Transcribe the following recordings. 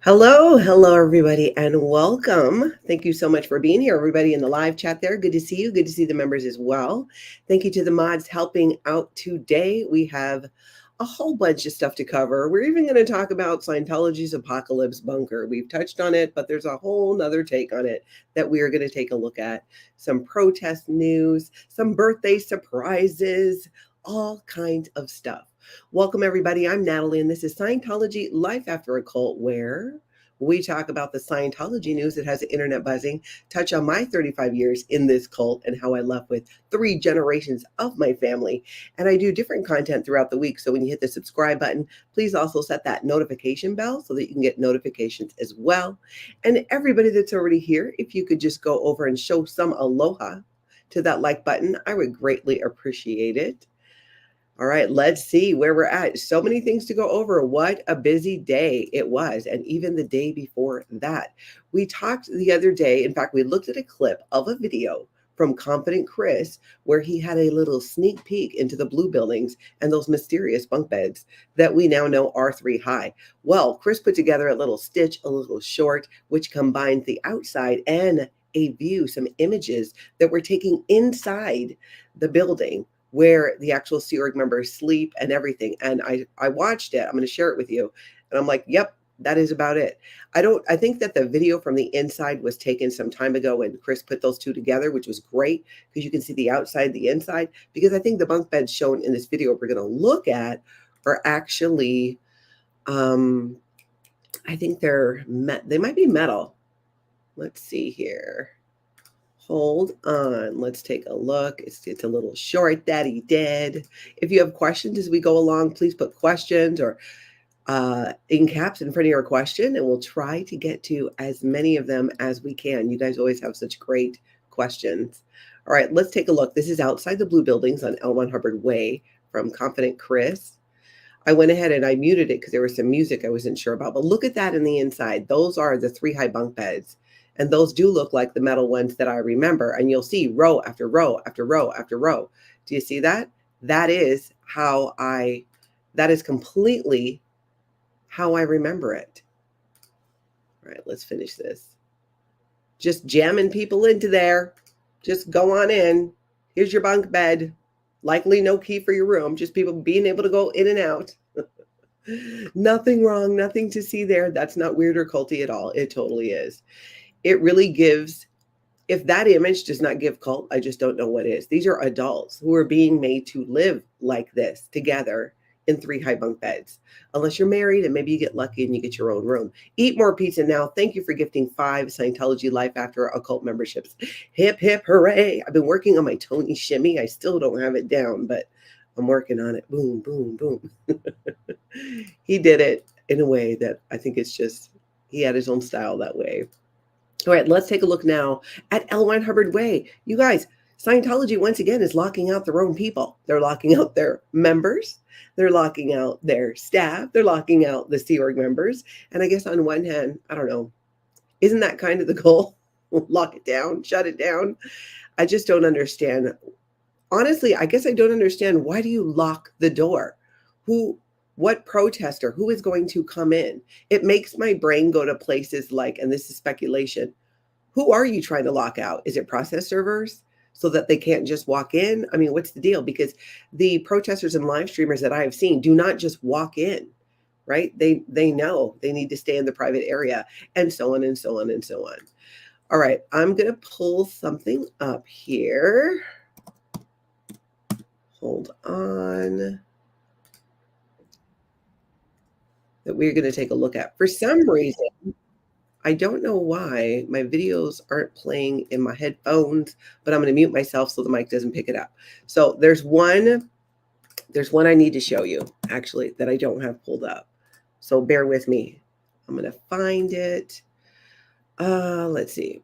Hello, everybody, and welcome. Thank you so much for being here, everybody in the live chat there. Good to see you. Good to see the members as well. Thank you to the mods helping out today. We have a whole bunch of stuff to cover. We're even going to talk about Scientology's apocalypse bunker. We've touched on it, but there's a whole nother take on it that we are going to take a look at. Some protest news, some birthday surprises, all kinds of stuff. Welcome, everybody. I'm Natalie, and this is Scientology Life After a Cult, where we talk about the Scientology news that has the internet buzzing, touch on my 35 years in this cult and how I left with 3 generations of my family. And I do different content throughout the week. So when you hit the subscribe button, please also set that notification bell so that you can get notifications as well. And everybody that's already here, if you could just go over and show some aloha to that like button, I would greatly appreciate it. All right, let's see where we're at. So many things to go over. What a busy day it was. And even the day before that. We talked the other day. In fact, we looked at a clip of a video from Confident Chris where he had a little sneak peek into the blue buildings and those mysterious bunk beds that we now know are 3 high. Well, Chris put together a little stitch, a little short, which combined the outside and a view, some images that were taking inside the building where the actual Sea Org members sleep and everything. And I watched it. I'm going to share it with you. And I'm like, yep, that is about it. I think that the video from the inside was taken some time ago when Chris put those two together, which was great because you can see the outside, the inside, because I think the bunk beds shown in this video we're going to look at are actually, I think they might be metal. Let's see here. Hold on. Let's take a look. It's a little short that he did. If you have questions as we go along, please put questions or in caps in front of your question, and we'll try to get to as many of them as we can. You guys always have such great questions. All right, let's take a look. This is outside the blue buildings on L1 Hubbard Way from Confident Chris. I went ahead and I muted it because there was some music I wasn't sure about. But look at that in the inside. Those are the 3 high bunk beds. And those do look like the metal ones that I remember. And you'll see row after row after row after row. Do you see that? That is completely how I remember it. All right, let's finish this. Just jamming people into there. Just go on in. Here's your bunk bed. Likely no key for your room. Just people being able to go in and out. Nothing wrong. Nothing to see there. That's not weird or culty at all. It totally is. It really gives, if that image does not give cult, I just don't know what is. These are adults who are being made to live like this together in 3 high bunk beds. Unless you're married and maybe you get lucky and you get your own room. Eat more pizza now. Thank you for gifting 5 Scientology Life After a Cult memberships. Hip, hip, hooray. I've been working on my Tony shimmy. I still don't have it down, but I'm working on it. Boom, boom, boom. He did it in a way that I think it's just, he had his own style that way. All right, let's take a look now at L1 Hubbard Way. You guys, Scientology, once again, is locking out their own people. They're locking out their members. They're locking out their staff. They're locking out the Sea Org members. And I guess on one hand, I don't know, isn't that kind of the goal? Lock it down, shut it down. I just don't understand. Honestly, I guess I don't understand. Why do you lock the door? What protester, who is going to come in? It makes my brain go to places like, and this is speculation, who are you trying to lock out? Is it process servers so that they can't just walk in? I mean, what's the deal? Because the protesters and live streamers that I have seen do not just walk in, right? They know they need to stay in the private area and so on and so on and so on. All right, I'm going to pull something up here. Hold on. That we're going to take a look at. For some reason, I don't know why my videos aren't playing in my headphones, but I'm going to mute myself so the mic doesn't pick it up. So there's one I need to show you, actually, that I don't have pulled up. So bear with me. I'm going to find it. Let's see.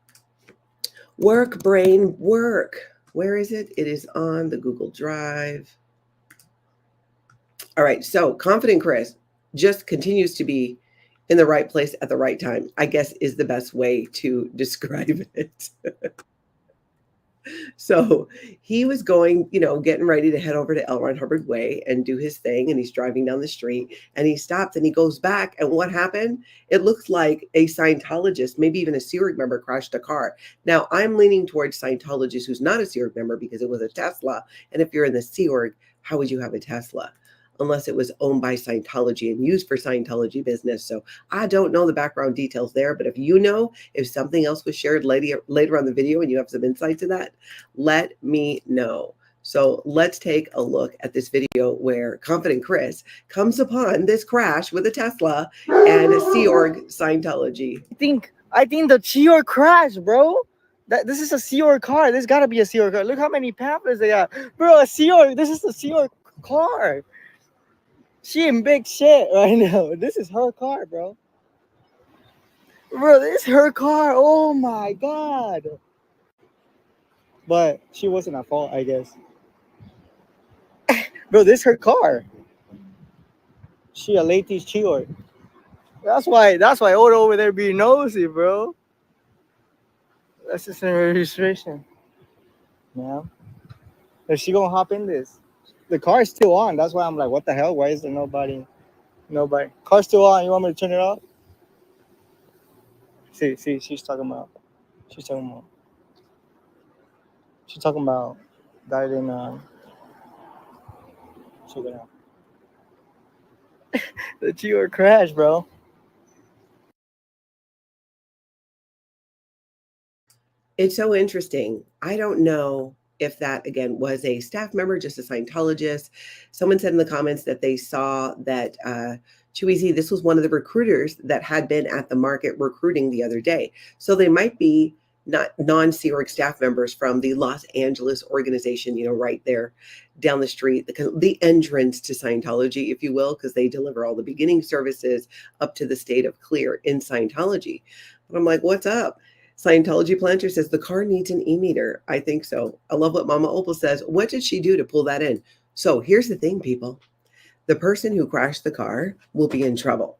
Work, brain, work. Where is it? It is on the Google Drive. All right. So Confident Chris just continues to be in the right place at the right time, I guess is the best way to describe it. So he was going, getting ready to head over to L. Ron Hubbard Way and do his thing. And he's driving down the street and he stops and he goes back. And what happened? It looks like a Scientologist, maybe even a Sea Org member, crashed a car. Now, I'm leaning towards Scientologist who's not a Sea Org member because it was a Tesla. And if you're in the Sea Org, how would you have a Tesla? Unless it was owned by Scientology and used for Scientology business. So I don't know the background details there, but if you know, if something else was shared later on the video and you have some insight to that, let me know. So let's take a look at this video where Confident Chris comes upon this crash with a Tesla and a Sea Org Scientology. I think the Sea Org crashed, bro. This is a Sea Org car. This gotta be a Sea Org car. Look how many pamphlets they got. Bro, a Sea Org. This is a Sea Org car. She in big shit right now. This is her car, bro. Bro, this is her car. Oh my God. But she wasn't at fault, I guess. Bro, this is her car. She a lady Sea Org. That's why Odo over there being nosy, bro. That's just a registration. Yeah. Is she gonna hop in this? The car is still on. That's why I'm like, what the hell? Why is there nobody? Car's still on. You want me to turn it off? See, she's talking about that in check it out. The Sea Org crash, bro. It's so interesting. I don't know if that, again, was a staff member, just a Scientologist. Someone said in the comments that they saw that Chewy, this was one of the recruiters that had been at the market recruiting the other day. So they might be not non-Sea Org staff members from the Los Angeles organization, right there down the street, the entrance to Scientology, if you will, because they deliver all the beginning services up to the state of clear in Scientology. But I'm like, what's up? Scientology Planter says the car needs an e-meter. I think so. I love what Mama Opal says. What did she do to pull that in? So here's the thing, people. The person who crashed the car will be in trouble.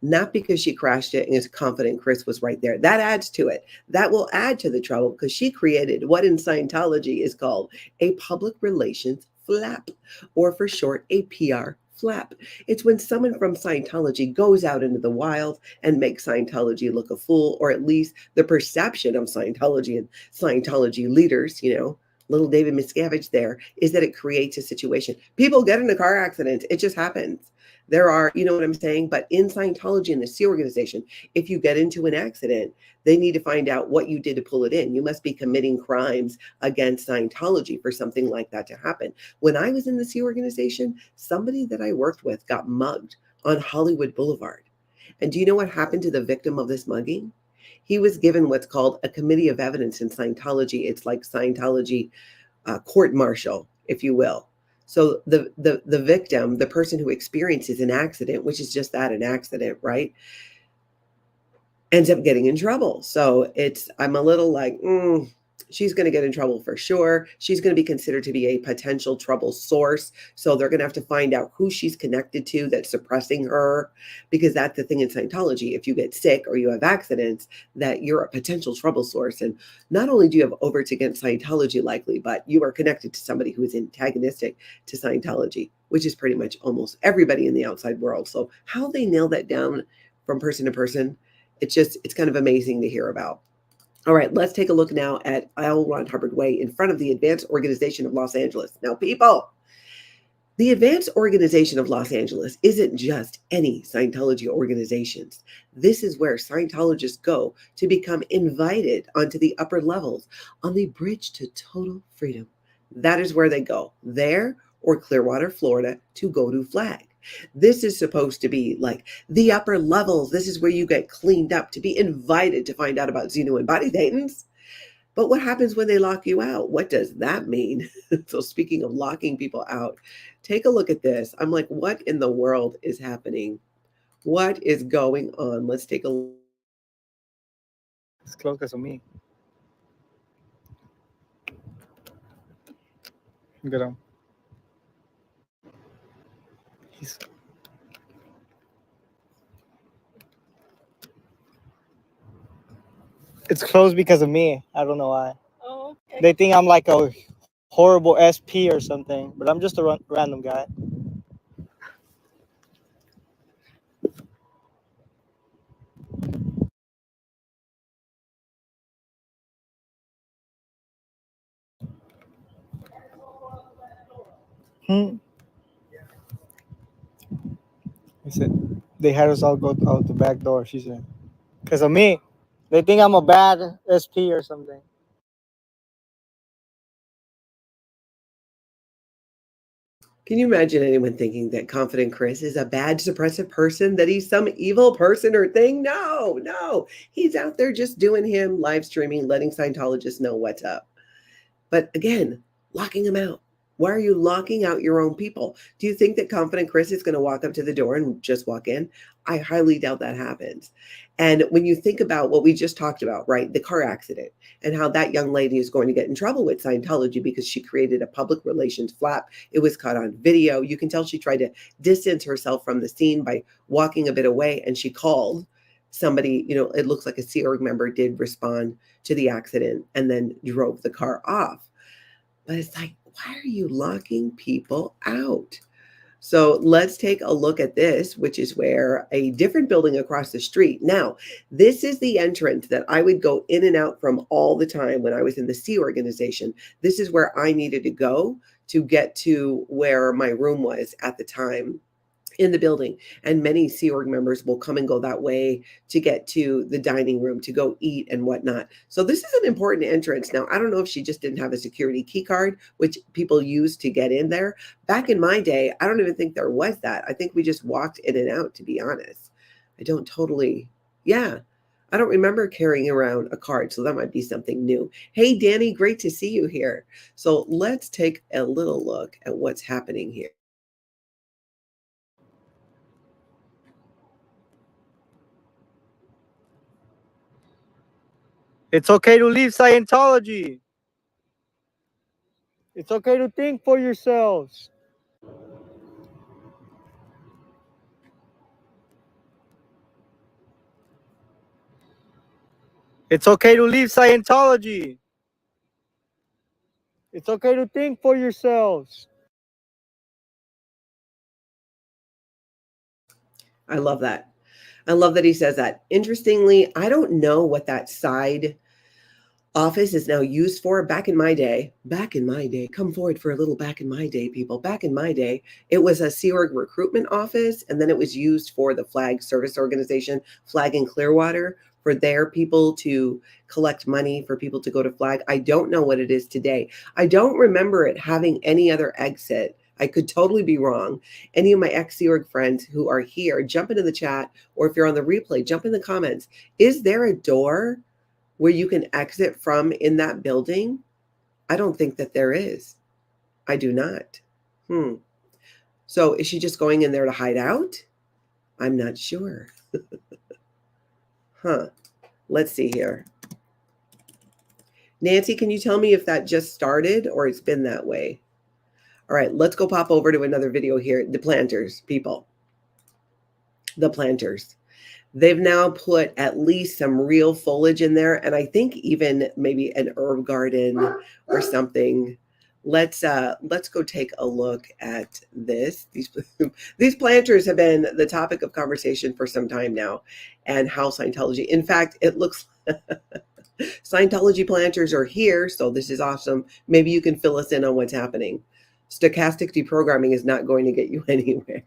Not because she crashed it and is confident Chris was right there. That adds to it. That will add to the trouble because she created what in Scientology is called a public relations flap, or for short, a PR flap. It's when someone from Scientology goes out into the wild and makes Scientology look a fool, or at least the perception of Scientology and Scientology leaders, little David Miscavige there, is that it creates a situation. People get into car accidents. It just happens. There are, you know what I'm saying? But in Scientology, in the Sea organization, if you get into an accident, they need to find out what you did to pull it in. You must be committing crimes against Scientology for something like that to happen. When I was in the Sea organization, somebody that I worked with got mugged on Hollywood Boulevard. And do you know what happened to the victim of this mugging? He was given what's called a committee of evidence in Scientology. It's like Scientology court martial, if you will. So the victim, the person who experiences an accident, which is just that, an accident, right, ends up getting in trouble. So I'm a little like, she's going to get in trouble for sure. She's going to be considered to be a potential trouble source. So they're going to have to find out who she's connected to that's suppressing her, because that's the thing in Scientology. If you get sick or you have accidents, that you're a potential trouble source. And not only do you have overts against Scientology likely, but you are connected to somebody who is antagonistic to Scientology, which is pretty much almost everybody in the outside world. So how they nail that down from person to person, it's kind of amazing to hear about. All right, let's take a look now at L. Ron Hubbard Way in front of the Advanced Organization of Los Angeles. Now, people, the Advanced Organization of Los Angeles isn't just any Scientology organizations. This is where Scientologists go to become invited onto the upper levels on the bridge to total freedom. That is where they go, there or Clearwater, Florida, to go to flag. This is supposed to be like the upper levels. This is where you get cleaned up to be invited to find out about Xeno and body thetans. But what happens when they lock you out? What does that mean? So speaking of locking people out, take a look at this. I'm like, what in the world is happening? What is going on? Let's take a look. It's close because of me. Get on. It's closed because of me. I don't know why. Oh, They think I'm like a horrible SP or something, but I'm just a random guy. He said they had us all go out the back door. She said, because of me. They think I'm a bad SP or something. Can you imagine anyone thinking that Confident Chris is a bad suppressive person, that he's some evil person or thing? No, no. He's out there just doing him, live streaming, letting Scientologists know what's up. But again, locking them out. Why are you locking out your own people? Do you think that Confident Chris is going to walk up to the door and just walk in? I highly doubt that happens. And when you think about what we just talked about, right, the car accident and how that young lady is going to get in trouble with Scientology because she created a public relations flap. It was caught on video. You can tell she tried to distance herself from the scene by walking a bit away, and she called somebody. It looks like a Sea Org member did respond to the accident and then drove the car off. But it's like, why are you locking people out? So let's take a look at this, which is where a different building across the street. Now, this is the entrance that I would go in and out from all the time when I was in the Sea organization. This is where I needed to go to get to where my room was at the time in the building. And many Sea Org members will come and go that way to get to the dining room, to go eat and whatnot. So this is an important entrance. Now, I don't know if she just didn't have a security key card, which people use to get in there. Back in my day, I don't even think there was that. I think we just walked in and out, to be honest. I don't remember carrying around a card, so that might be something new. Hey, Danny, great to see you here. So let's take a little look at what's happening here. It's okay to leave Scientology. It's okay to think for yourselves. It's okay to leave Scientology. It's okay to think for yourselves. I love that. I love that he says that. Interestingly, I don't know what that side office is now used for. Back in my day, come forward for a little back in my day, people. Back in my day, it was a Sea Org recruitment office, and then it was used for the Flag Service Organization, Flag in Clearwater, for their people to collect money for people to go to Flag. I don't know what it is today. I don't remember it having any other exit. I could totally be wrong. Any of my ex-Sea Org friends who are here, jump into the chat, or if you're on the replay, jump in the comments. Is there a door where you can exit from in that building? I don't think that there is. I do not. So is she just going in there to hide out? I'm not sure. Let's see here. Nancy, can you tell me if that just started or it's been that way? All right, let's go pop over to another video here. The planters, people. The planters. They've now put at least some real foliage in there, and I think even maybe an herb garden or something. Let's go take a look at this. These planters have been the topic of conversation for some time now, and how Scientology. In fact, it looks Scientology planters are here, so this is awesome. Maybe you can fill us in on what's happening. Stochastic deprogramming is not going to get you anywhere.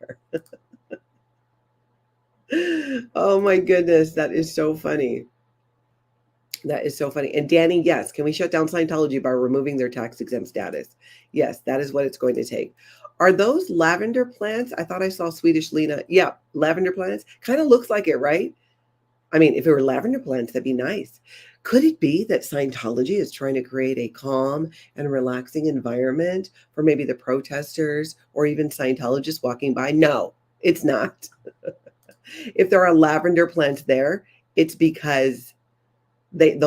Oh my goodness, that is so funny. That is so funny. And Danny, yes, can we shut down Scientology by removing their tax exempt status? Yes, that is what it's going to take. Are those lavender plants? I thought I saw Swedish Lena. Yeah, lavender plants. Kind of looks like it, right? I mean, if it were lavender plants, that'd be nice. Could it be that Scientology is trying to create a calm and relaxing environment for maybe the protesters or even Scientologists walking by? No, it's not. If there are lavender plants there, it's because they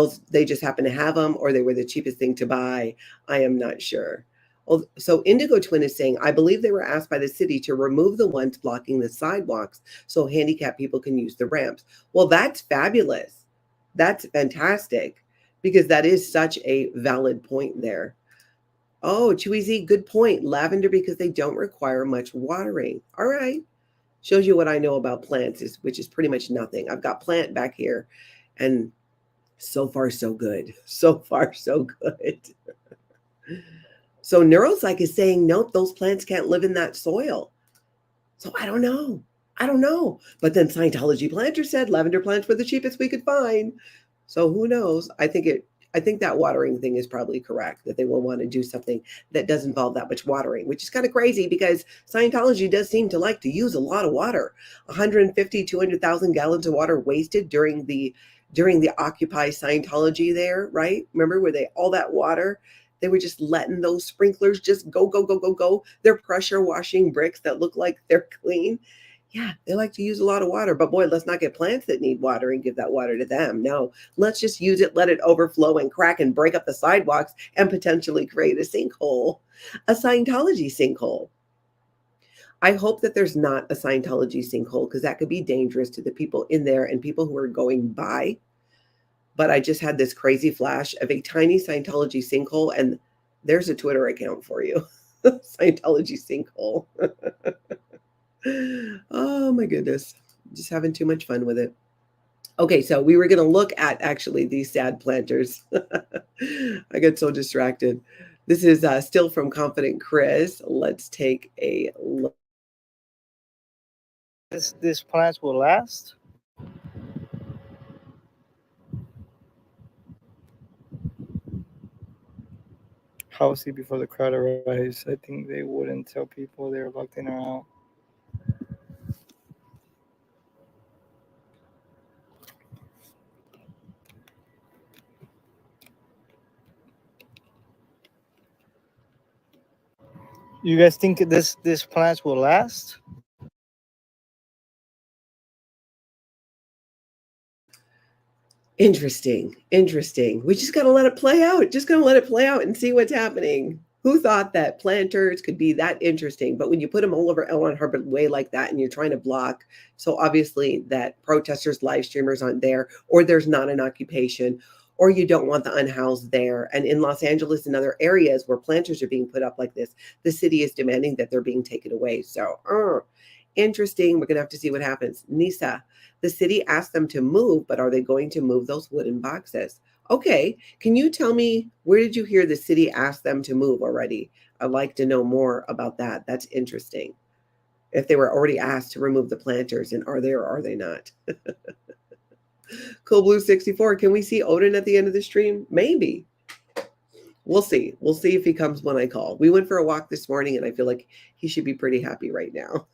just happen to have them, or they were the cheapest thing to buy. I am not sure. Well, so Indigo Twin is saying, I believe they were asked by the city to remove the ones blocking the sidewalks so handicapped people can use the ramps. Well, that's fabulous. That's fantastic. because that is such a valid point there. Oh, Chewy Z, good point. Lavender because they don't require much watering. All right. Shows you what I know about plants, which is pretty much nothing. I've got plant back here, and so far, so good. So far, so good. So Neuropsych is saying, nope, those plants can't live in that soil. So I don't know. But then Scientology planter said lavender plants were the cheapest we could find. So who knows? I think that watering thing is probably correct, that they will want to do something that does involve that much watering, which is kind of crazy because Scientology does seem to like to use a lot of water. 150, 200,000 gallons of water wasted during the Occupy Scientology there, right? Remember where all that water, they were just letting those sprinklers just go, go, go, go, go. They're pressure washing bricks that look like they're clean. Yeah, they like to use a lot of water, but boy, let's not get plants that need water and give that water to them. No, let's just use it, let it overflow and crack and break up the sidewalks and potentially create a sinkhole, a Scientology sinkhole. I hope that there's not a Scientology sinkhole because that could be dangerous to the people in there and people who are going by. But I just had this crazy flash of a tiny Scientology sinkhole, and there's a Twitter account for you. Scientology sinkhole. Oh my goodness. Just having too much fun with it. Okay, so we were going to look at actually these sad planters. I got so distracted. This is still from Confident Chris. Let's take a look. This plants will last. How was he before the crowd arrives? I think they wouldn't tell people they're locked in or out. You guys think this plants will last? Interesting. We just got to let it play out. Just going to let it play out and see what's happening. Who thought that planters could be that interesting? But when you put them all over on Hubbard Way like that and you're trying to block, so obviously that protesters, live streamers aren't there, or there's not an occupation, or you don't want the unhoused there. And in Los Angeles and other areas where planters are being put up like this, the city is demanding that they're being taken away. So interesting. We're going to have to see what happens. Nisa, the city asked them to move, but are they going to move those wooden boxes? Okay, can you tell me, where did you hear the city ask them to move already? I'd like to know more about that. That's interesting. If they were already asked to remove the planters, and are they or are they not? Cool Blue 64, can we see Odin at the end of the stream? Maybe. We'll see. We'll see if he comes when I call. We went for a walk this morning, and I feel like he should be pretty happy right now.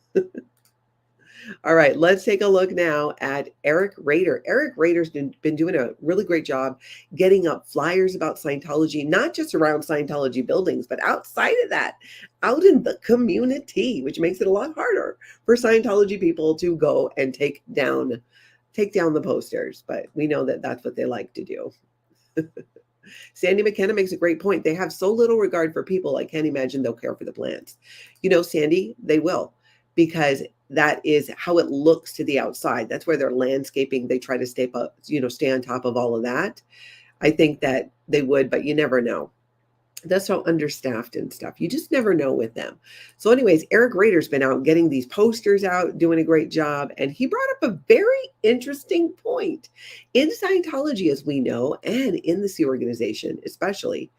All right, let's take a look now at Eric Rader. Eric Rader's been doing a really great job getting up flyers about Scientology, not just around Scientology buildings, but outside of that, out in the community, which makes it a lot harder for Scientology people to go and take down the posters. But we know that that's what they like to do. Sandy McKenna makes a great point. They have so little regard for people, I can't imagine they'll care for the plants. You know, Sandy, they will, because that is how it looks to the outside. That's where they're landscaping. They try to stay on top of all of that. I think that they would, but you never know. That's so understaffed and stuff. You just never know with them. So anyways, Eric Rader's been out getting these posters out, doing a great job. And he brought up a very interesting point. In Scientology, as we know, and in the Sea Organization especially,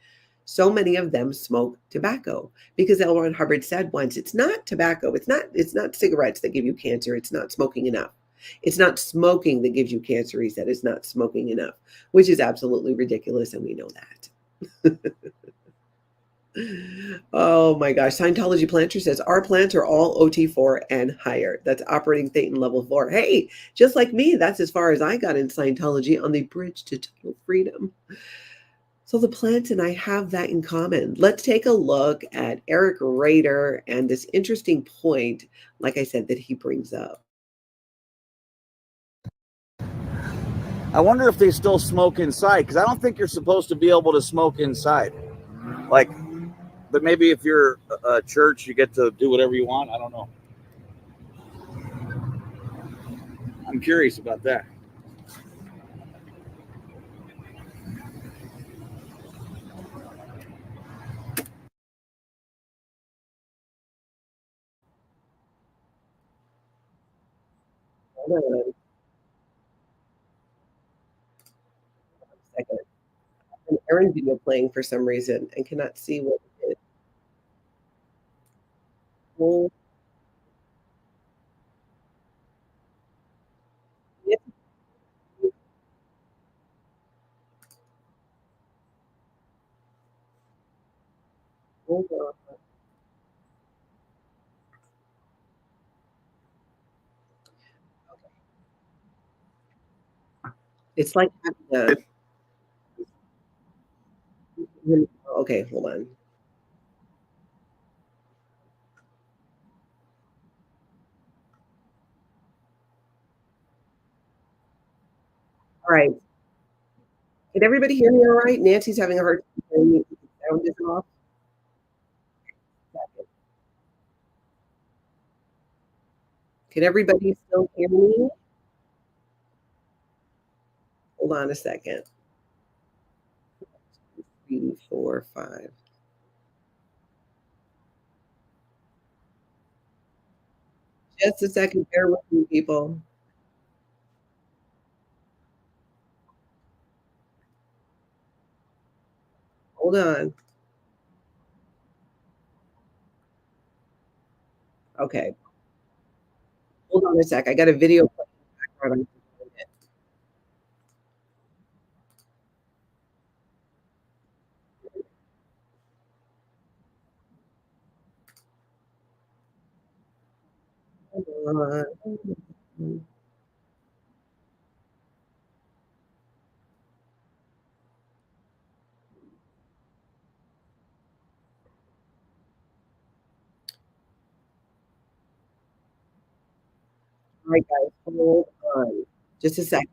so many of them smoke tobacco because L. Ron Hubbard said once, it's not tobacco. It's not cigarettes that give you cancer. It's not smoking enough. It's not smoking that gives you cancer. He said it's not smoking enough, which is absolutely ridiculous. And we know that. Oh my gosh. Scientology planter says our plants are all OT4 and higher. That's operating Thetan level 4. Hey, just like me, that's as far as I got in Scientology on the bridge to total freedom. So the plants and I have that in common. Let's take a look at Eric Rader and this interesting point, like I said, that he brings up. I wonder if they still smoke inside, because I don't think you're supposed to be able to smoke inside. But maybe if you're a church, you get to do whatever you want. I don't know. I'm curious about that. Hold on a second. An Aaron video playing for some reason and cannot see what it is. Hold hold on. It's like having okay, hold on. All right. Can everybody hear me all right? Nancy's having a hard time hearing me. The sound is off. Can everybody still hear me? Hold on a second. 3, 4, 5. Just a second. Bear with me, people. Hold on. Okay. Hold on a sec. I got a video playing in the background. Hold on. All right, guys. Hold on. Just a second.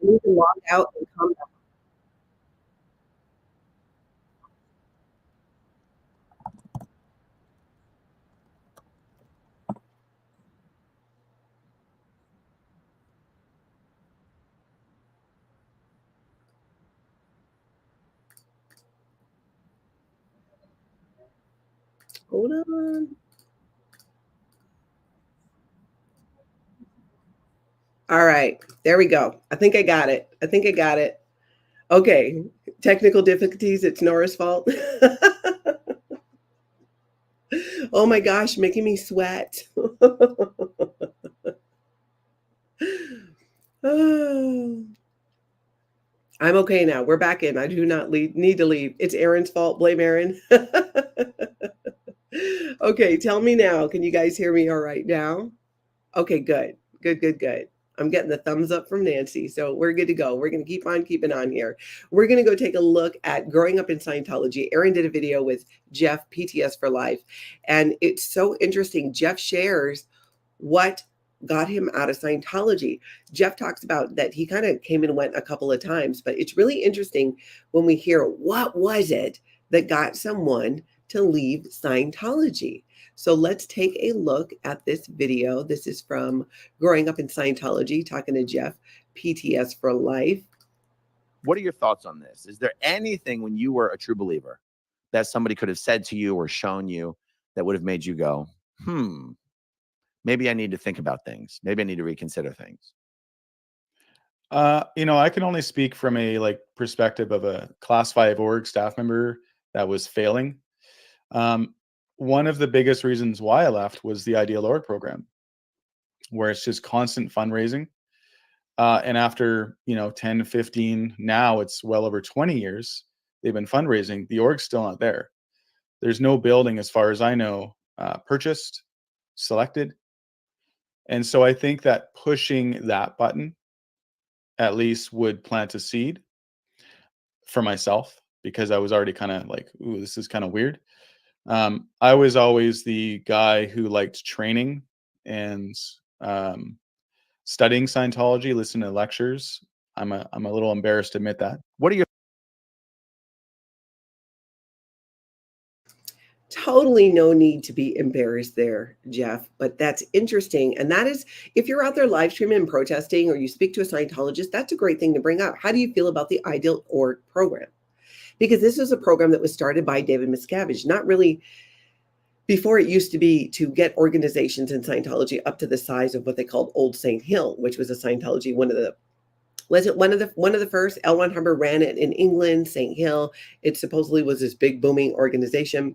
I need to log out and come back. Hold on. All right. There we go. I think I got it. I think I got it. Okay. Technical difficulties. It's Nora's fault. Oh my gosh, making me sweat. Oh. I'm okay now. We're back in. I do not need to leave. It's Aaron's fault. Blame Aaron. Okay, tell me now. Can you guys hear me all right now? Okay, good. Good, good, good. I'm getting the thumbs up from Nancy. So we're good to go. We're going to keep on keeping on here. We're going to go take a look at growing up in Scientology. Aaron did a video with Jeff, PTS for Life. And it's so interesting. Jeff shares what got him out of Scientology. Jeff talks about that he kind of came and went a couple of times, but it's really interesting when we hear what was it that got someone to leave Scientology. So let's take a look at this video. This is from Growing Up in Scientology, talking to Jeff, PTS for Life. What are your thoughts on this? Is there anything when you were a true believer that somebody could have said to you or shown you that would have made you go, maybe I need to think about things. Maybe I need to reconsider things. I can only speak from a perspective of a class 5 org staff member that was failing. One of the biggest reasons why I left was the Ideal Org program, where it's just constant fundraising. And after, 10, 15, now it's well over 20 years, they've been fundraising. The org's still not there. There's no building, as far as I know, purchased, selected. And so I think that pushing that button at least would plant a seed for myself, because I was already kind of like, ooh, this is kind of weird. I was always the guy who liked training and studying Scientology, listening to lectures. I'm a little embarrassed to admit that. What are your Totally no need to be embarrassed there, Jeff, but that's interesting. And that is, if you're out there live streaming and protesting, or you speak to a Scientologist, that's a great thing to bring up. How do you feel about the Ideal Org program? Because this is a program that was started by David Miscavige, not really before. It used to be to get organizations in Scientology up to the size of what they called Old St. Hill, which was a Scientology, one of the first. L. Ron Hubbard ran it in England, St. Hill. It supposedly was this big booming organization.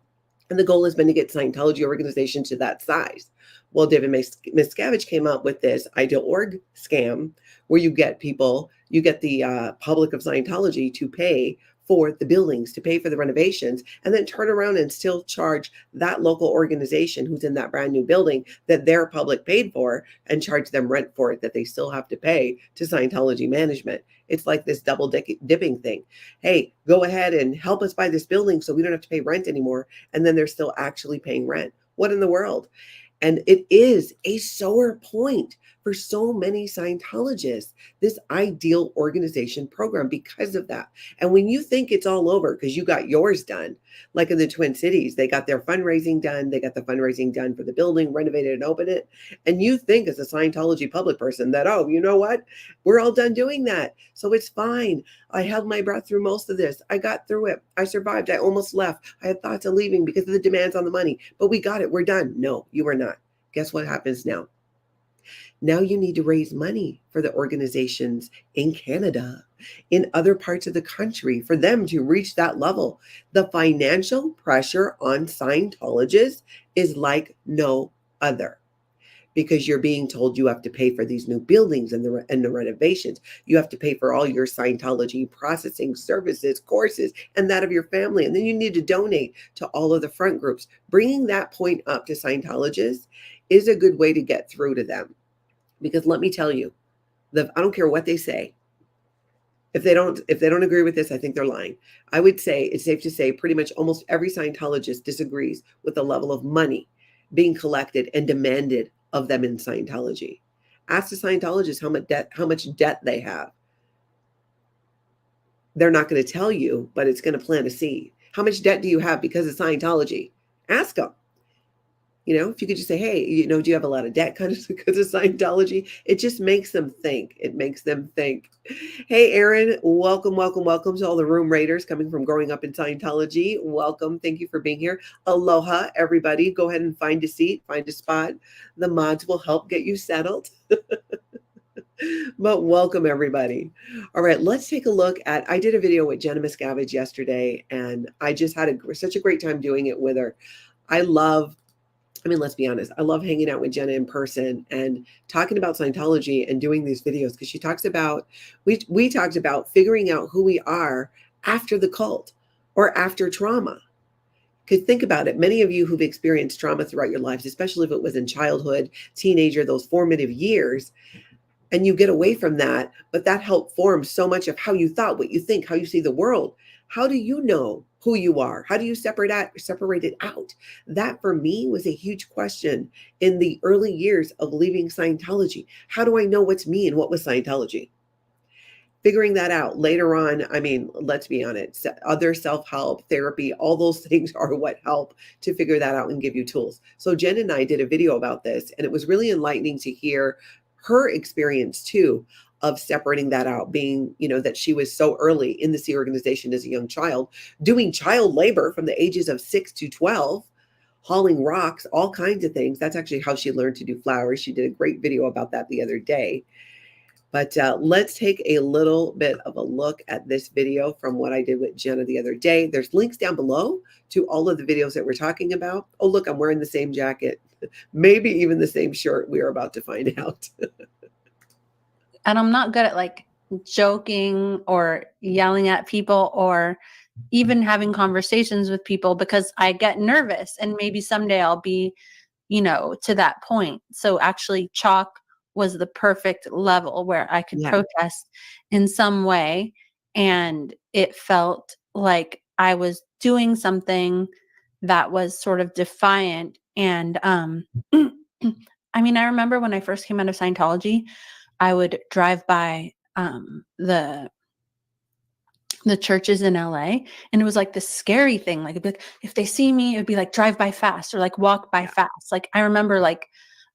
And the goal has been to get Scientology organization to that size. Well, David Miscavige came up with this Ideal Org scam, where you get the public of Scientology to pay for the buildings, to pay for the renovations, and then turn around and still charge that local organization who's in that brand new building that their public paid for, and charge them rent for it that they still have to pay to Scientology management. It's like this double dipping thing. Hey, go ahead and help us buy this building so we don't have to pay rent anymore. And then they're still actually paying rent. What in the world? And it is a sore point for so many Scientologists, this Ideal Organization program, because of that. And when you think it's all over because you got yours done, like in the Twin Cities, they got their fundraising done. They got the fundraising done for the building, renovated and opened it. And you think as a Scientology public person that, oh, you know what? We're all done doing that. So it's fine. I held my breath through most of this. I got through it. I survived. I almost left. I had thoughts of leaving because of the demands on the money, but we got it. We're done. No, you are not. Guess what happens now? Now you need to raise money for the organizations in Canada, in other parts of the country, for them to reach that level. The financial pressure on Scientologists is like no other, because you're being told you have to pay for these new buildings and the renovations. You have to pay for all your Scientology processing services, courses, and that of your family. And then you need to donate to all of the front groups. Bringing that point up to Scientologists is a good way to get through to them. Because let me tell you, I don't care what they say. If they don't agree with this, I think they're lying. I would say it's safe to say pretty much almost every Scientologist disagrees with the level of money being collected and demanded of them in Scientology. Ask the Scientologists how much debt they have. They're not going to tell you, but it's going to plant a seed. How much debt do you have because of Scientology? Ask them. If you could just say, hey, do you have a lot of debt kind of because of Scientology? It just makes them think. It makes them think. Hey, Aaron, welcome to all the room raiders coming from Growing Up in Scientology. Welcome. Thank you for being here. Aloha, everybody. Go ahead and find a seat, find a spot. The mods will help get you settled. But welcome, everybody. All right, let's take a look at, I did a video with Jenna Miscavige yesterday, and I just had such a great time doing it with her. Let's be honest, I love hanging out with Jenna in person and talking about Scientology and doing these videos, because she talks about, we talked about figuring out who we are after the cult or after trauma. Because think about it, many of you who've experienced trauma throughout your lives, especially if it was in childhood, teenager, those formative years, and you get away from that, but that helped form so much of how you thought, what you think, how you see the world. How do you know who you are? How do you separate it out? That for me was a huge question in the early years of leaving Scientology. How do I know what's me and what was Scientology? Figuring that out later on, let's be honest, other self-help, therapy, all those things are what help to figure that out and give you tools. So Jen and I did a video about this, and it was really enlightening to hear her experience too, of separating that out, being, that she was so early in the Sea organization as a young child, doing child labor from the ages of 6 to 12, hauling rocks, all kinds of things. That's actually how she learned to do flowers. She did a great video about that the other day. But let's take a little bit of a look at this video from what I did with Jenna the other day. There's links down below to all of the videos that we're talking about. Oh, look, I'm wearing the same jacket, maybe even the same shirt. We are about to find out. And I'm not good at joking or yelling at people or even having conversations with people, because I get nervous, and maybe someday I'll be, to that point. So actually chalk was the perfect level where I could protest in some way. And it felt like I was doing something that was sort of defiant. And, I remember when I first came out of Scientology, I would drive by the the churches in LA. And it was like this scary thing. Like, it'd be like, if they see me, it'd be like drive by fast or like walk by fast. Like I remember like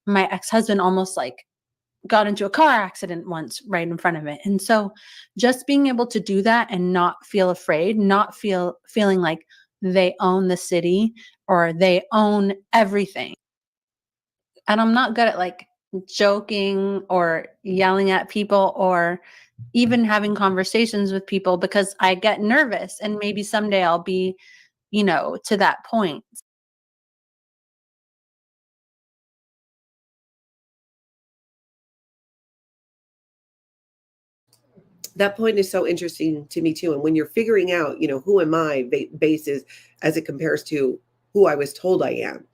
my ex-husband almost like got into a car accident once right in front of it. And so just being able to do that and not feel afraid, not feeling like they own the city or they own everything. And I'm not good at like joking or yelling at people or even having conversations with people because I get nervous and maybe someday I'll be, to that point. That point is so interesting to me too. And when you're figuring out, who am I basis as it compares to who I was told I am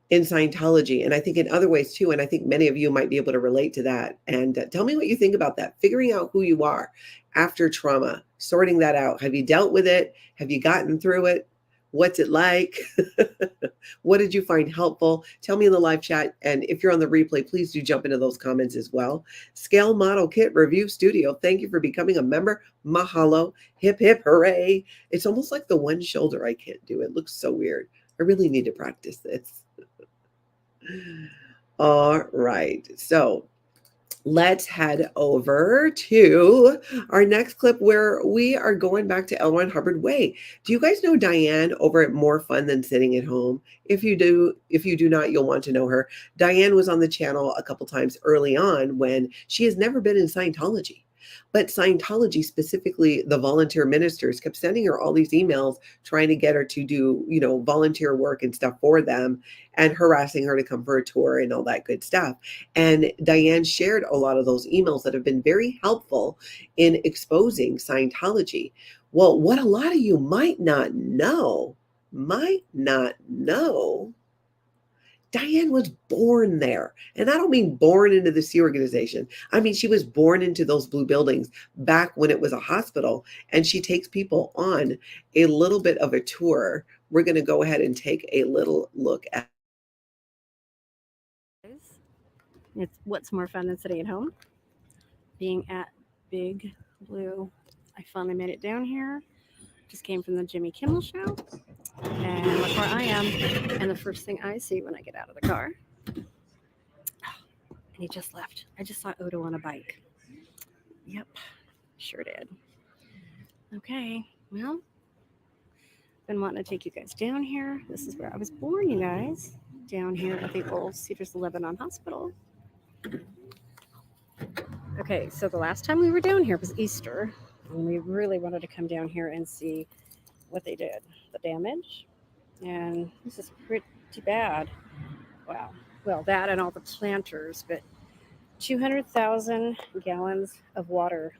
in Scientology. And I think in other ways too. And I think many of you might be able to relate to that. And tell me what you think about that. Figuring out who you are after trauma, sorting that out. Have you dealt with it? Have you gotten through it? What's it like? What did you find helpful? Tell me in the live chat. And if you're on the replay, please do jump into those comments as well. Scale Model Kit Review Studio. Thank you for becoming a member. Mahalo. Hip, hip, hooray. It's almost like the one shoulder I can't do. It looks so weird. I really need to practice this. All right. So let's head over to our next clip where we are going back to L1 Hubbard Way. Do you guys know Diane over at More Fun Than Sitting at Home? If you do not, you'll want to know her. Diane was on the channel a couple times early on when she has never been in Scientology. But Scientology, specifically the volunteer ministers, kept sending her all these emails trying to get her to do, volunteer work and stuff for them and harassing her to come for a tour and all that good stuff. And Diane shared a lot of those emails that have been very helpful in exposing Scientology. Well, what a lot of you might not know, Diane was born there. And I don't mean born into the Sea Organization. I mean, she was born into those blue buildings back when it was a hospital. And she takes people on a little bit of a tour. We're going to go ahead and take a little look at. It's what's more fun than sitting at home? Being at Big Blue. I finally made it down here. Just came from the Jimmy Kimmel show. And look where I am. And the first thing I see when I get out of the car, and he just left. I just saw Odo on a bike. Yep, sure did. Okay, well, been wanting to take you guys down here. This is where I was born, you guys. Down here at the old Cedars-Lebanon Hospital. Okay, so the last time we were down here was Easter. And we really wanted to come down here and see what they did, the damage. And this is pretty bad. Wow. Well, that and all the planters, but 200,000 gallons of water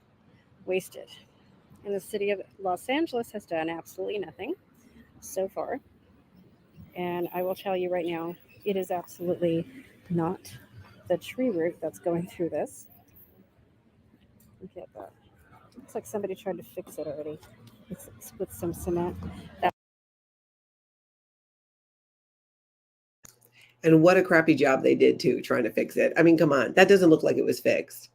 wasted. And the city of Los Angeles has done absolutely nothing so far. And I will tell you right now, it is absolutely not the tree root that's going through this. Look at that. Looks like somebody tried to fix it already. It's with some cement. And what a crappy job they did too, trying to fix it. I mean, come on, that doesn't look like it was fixed.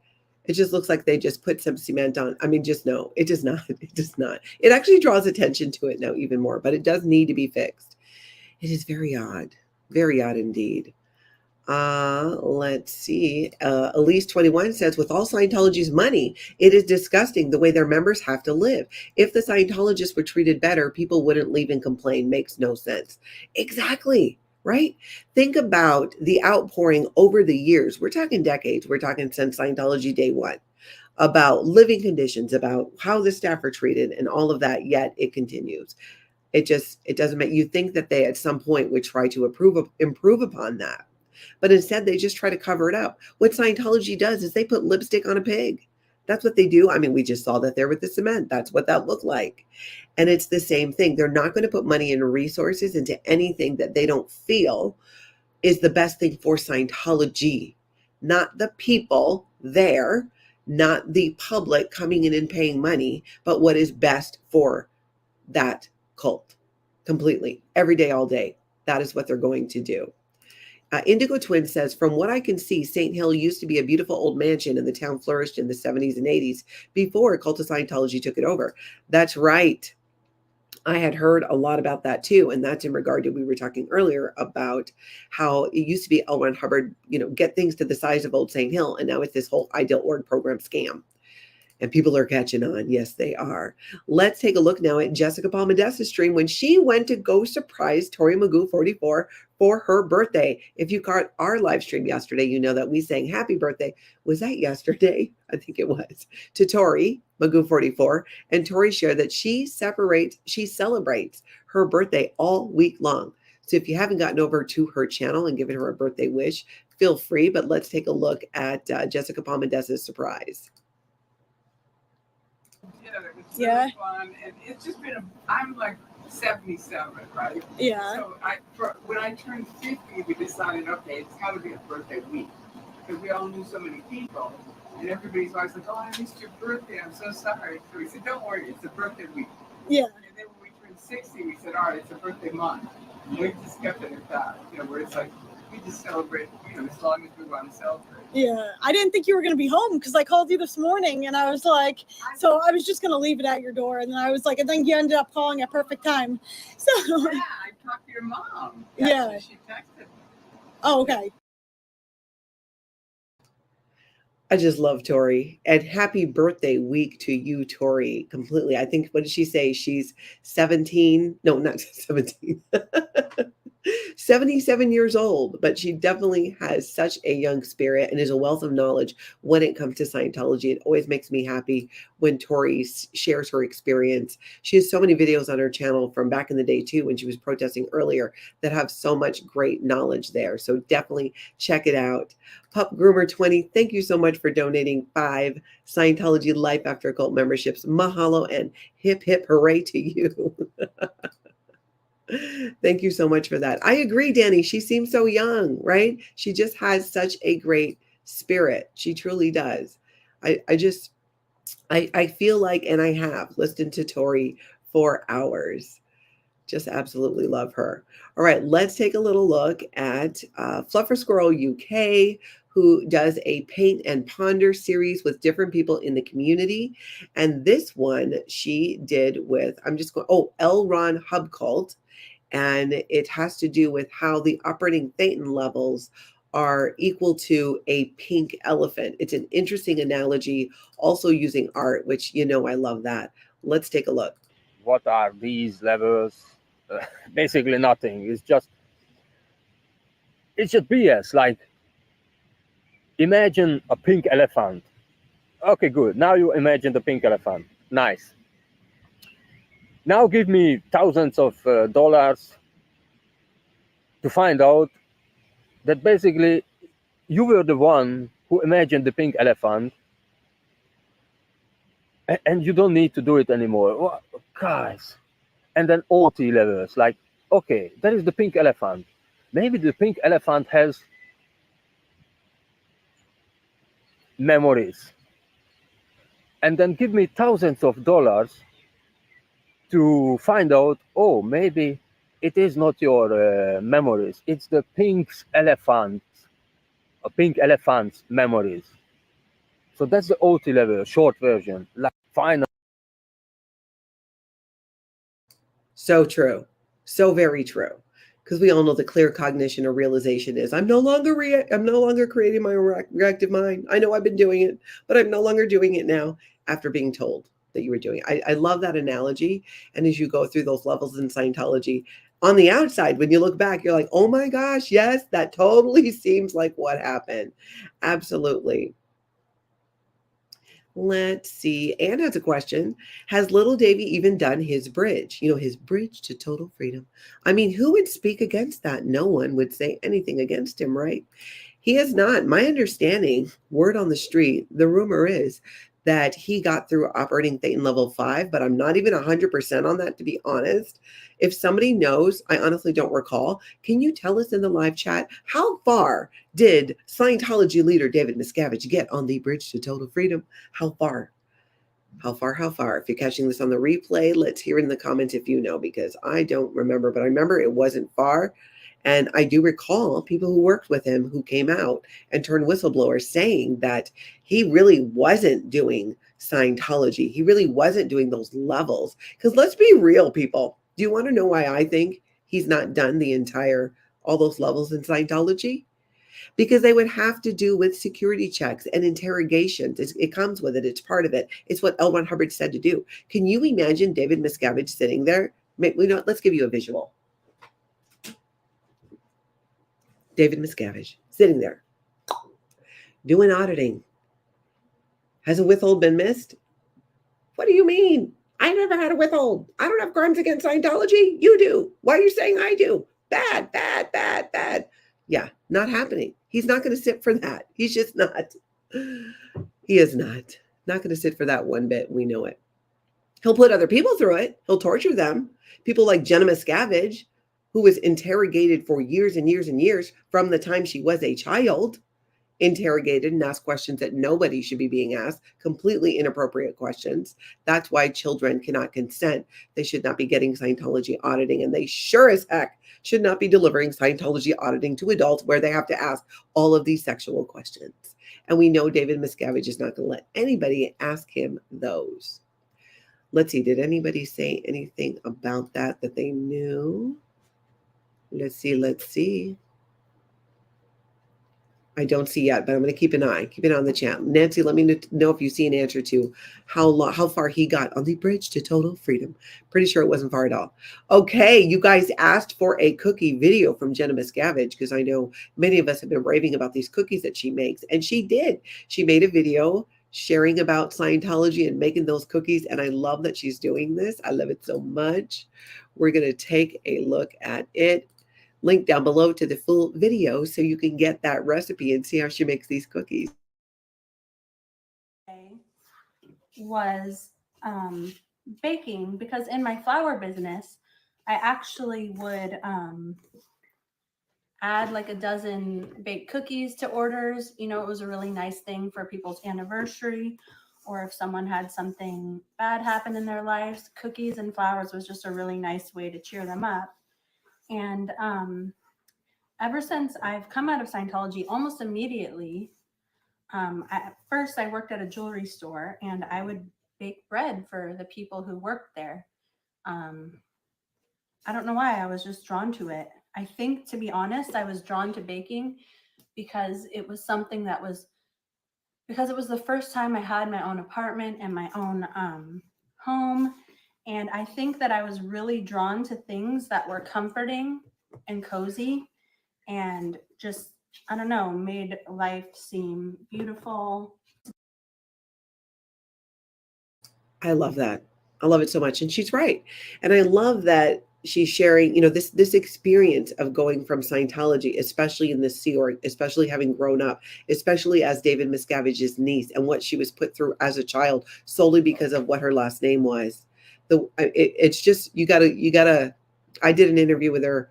It just looks like they just put some cement on. I mean, just no, it does not. It does not. It actually draws attention to it now even more, but it does need to be fixed. It is very odd indeed. Let's see. Elise 21 says, with all Scientology's money, it is disgusting the way their members have to live. If the Scientologists were treated better, people wouldn't leave and complain. Makes no sense. Exactly. Right? Think about the outpouring over the years. We're talking decades. We're talking since Scientology day one about living conditions, about how the staff are treated and all of that. Yet it continues. It doesn't make you think that they at some point would try to improve upon that. But instead, they just try to cover it up. What Scientology does is they put lipstick on a pig. That's what they do. I mean, we just saw that there with the cement. That's what that looked like. And it's the same thing. They're not going to put money and resources into anything that they don't feel is the best thing for Scientology. Not the people there, not the public coming in and paying money, but what is best for that cult completely. Every day, all day. That is what they're going to do. Indigo Twin says, from what I can see, St. Hill used to be a beautiful old mansion and the town flourished in the 70s and 80s before Cult of Scientology took it over. That's right. I had heard a lot about that too. And that's in regard to, we were talking earlier about how it used to be L. Ron Hubbard, get things to the size of Old St. Hill. And now it's this whole Ideal Org program scam. And people are catching on. Yes, they are. Let's take a look now at Jessica Palmadessa's stream when she went to go surprise Tori Magoo 44 for her birthday. If you caught our live stream yesterday, you know that we sang happy birthday. Was that yesterday? I think it was. To Tori Magoo 44. And Tori shared that she celebrates her birthday all week long. So if you haven't gotten over to her channel and given her a birthday wish, feel free. But let's take a look at Jessica Palmadessa's surprise. It was Yeah. really fun, and it's just been I'm like 77, right? Yeah. So when I turned 50, we decided, okay, it's got to be a birthday week, because we all knew so many people, and everybody's always like, oh, I missed your birthday, I'm so sorry. So we said, don't worry, it's a birthday week. Yeah. And then when we turned 60, we said, all right, it's a birthday month. And we just kept it at that, where it's like, we just celebrate, as long as we want to celebrate. Yeah. I didn't think you were going to be home because I called you this morning and I was like, so I was just going to leave it at your door. And then I was like, and then you ended up calling at perfect time. So, Yeah, I talked to your mom. Yeah. Actually, she texted me. oh, okay. I just love Tori, and happy birthday week to you, Tori. Completely. I think, what did she say? She's 17. No, not 17. 77 years old, but she definitely has such a young spirit and is a wealth of knowledge when it comes to Scientology. It always makes me happy when Tori shares her experience. She has so many videos on her channel from back in the day too, when she was protesting earlier, that have so much great knowledge there. So definitely check it out. Pup Groomer 20, thank you so much for donating 5 Scientology Life After Cult memberships. Mahalo and hip hip hooray to you. Thank you so much for that. I agree, Danny. She seems so young, right? She just has such a great spirit. She truly does. I feel like, and I have listened to Tori for hours. Just absolutely love her. All right, let's take a little look at Fluffer Squirrel UK, who does a paint and ponder series with different people in the community. And this one she did with, L. Ron Hubcult. And it has to do with how the operating thetan levels are equal to a pink elephant. It's an interesting analogy, also using art, which, I love that. Let's take a look. What are these levels? Basically nothing. It's just BS. Like, imagine a pink elephant. Okay, good. Now you imagine the pink elephant. Nice. Now give me thousands of dollars to find out that basically you were the one who imagined the pink elephant, and you don't need to do it anymore. Well, guys. And then OT levels, like, okay, that is the pink elephant. Maybe the pink elephant has memories. And then give me thousands of dollars to find out, oh, maybe it is not your memories. It's the pink elephant's memories. So that's the OT level, short version. Like, final. So true. So very true. Because we all know the clear cognition or realization is, I'm no longer creating my own reactive mind. I know I've been doing it, but I'm no longer doing it now after being told that you were doing it. I love that analogy. And as you go through those levels in Scientology, on the outside, when you look back, you're like, oh my gosh, yes, that totally seems like what happened. Absolutely. Let's see. Anne has a question. Has little Davy even done his bridge? His bridge to total freedom. I mean, who would speak against that? No one would say anything against him, right? He has not. My understanding, word on the street, the rumor is that he got through operating thetan level 5, but I'm not even 100% on that, to be honest. If somebody knows, I honestly don't recall. Can you tell us in the live chat, how far did Scientology leader David Miscavige get on the bridge to total freedom? How far? How far? How far? If you're catching this on the replay, let's hear in the comments if you know, because I don't remember, but I remember it wasn't far. And I do recall people who worked with him who came out and turned whistleblowers saying that he really wasn't doing Scientology. He really wasn't doing those levels. Because let's be real, people. Do you want to know why I think he's not done all those levels in Scientology? Because they would have to do with security checks and interrogations. It comes with it. It's part of it. It's what L. Ron Hubbard said to do. Can you imagine David Miscavige sitting there? Let's give you a visual. David Miscavige sitting there doing auditing. Has a withhold been missed? What do you mean? I never had a withhold. I don't have crimes against Scientology. You do. Why are you saying I do? Bad, bad, bad, bad. Yeah, not happening. He's not going to sit for that. He's just not. He is not going to sit for that one bit. We know it. He'll put other people through it. He'll torture them. People like Jenna Miscavige, who was interrogated for years and years and years from the time she was a child, interrogated and asked questions that nobody should be being asked, completely inappropriate questions. That's why children cannot consent. They should not be getting Scientology auditing, and they sure as heck should not be delivering Scientology auditing to adults where they have to ask all of these sexual questions. And we know David Miscavige is not going to let anybody ask him those. Let's see, did anybody say anything about that they knew? Let's see. I don't see yet, but I'm going to keep an eye on the chat. Nancy, let me know if you see an answer to how far he got on the bridge to total freedom. Pretty sure it wasn't far at all. Okay, you guys asked for a cookie video from Jenna Miscavige because I know many of us have been raving about these cookies that she makes, and she did. She made a video sharing about Scientology and making those cookies, and I love that she's doing this. I love it so much. We're going to take a look at it. Link down below to the full video so you can get that recipe and see how she makes these cookies. Was baking, because in my flour business, I actually would add like a dozen baked cookies to orders. You know, it was a really nice thing for people's anniversary, or if someone had something bad happen in their lives, cookies and flowers was just a really nice way to cheer them up. And ever since I've come out of Scientology, almost immediately, at first I worked at a jewelry store and I would bake bread for the people who worked there. I don't know why, I was just drawn to it. I think, to be honest, I was drawn to baking because it was something that was, because it was the first time I had my own apartment and my own home. And I think that I was really drawn to things that were comforting and cozy and just, I don't know, made life seem beautiful. I love that. I love it so much. And she's right. And I love that she's sharing, this experience of going from Scientology, especially in the Sea Org, especially having grown up, especially as David Miscavige's niece, and what she was put through as a child solely because of what her last name was. It's just, you gotta, I did an interview with her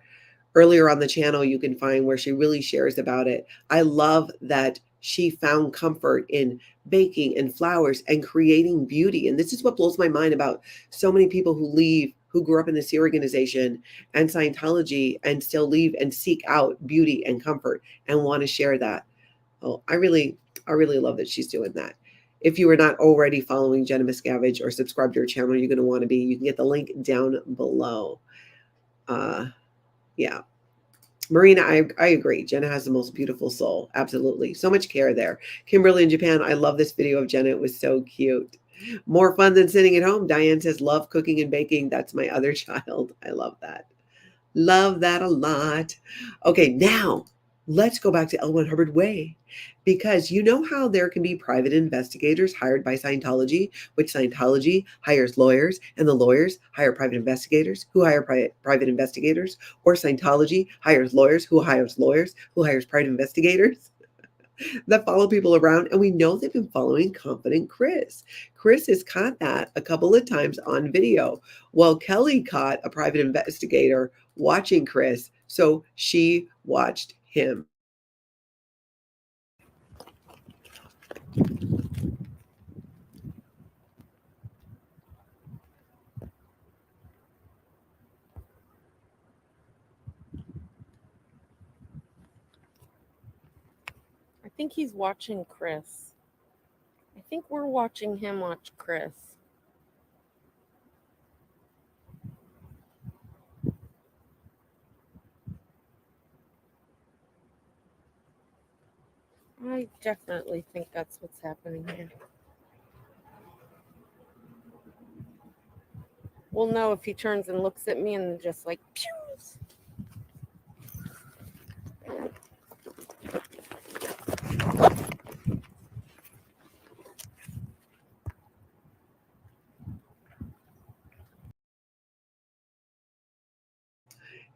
earlier on the channel. You can find where she really shares about it. I love that she found comfort in baking and flowers and creating beauty. And this is what blows my mind about so many people who grew up in the Sea organization and Scientology and still leave and seek out beauty and comfort and want to share that. Oh, I really love that she's doing that. If you are not already following Jenna Miscavige or subscribe to her channel, you're going to want to be. You can get the link down below. Yeah. Marina, I agree. Jenna has the most beautiful soul. Absolutely. So much care there. Kimberly in Japan, I love this video of Jenna. It was so cute. More fun than sitting at home. Diane says, love cooking and baking. That's my other child. I love that. Love that a lot. Okay, now let's go back to L. Ron Hubbard Way, because you know how there can be private investigators hired by Scientology, which Scientology hires lawyers, and the lawyers hire private investigators who hire private investigators, or Scientology hires lawyers, who hires private investigators that follow people around. And we know they've been following Confident Chris. Chris has caught that a couple of times on video. Well, Kelly caught a private investigator watching Chris, so she watched him. think he's watching Chris. I think we're watching him watch Chris. I definitely think that's what's happening here. We'll know if he turns and looks at me and just like pews.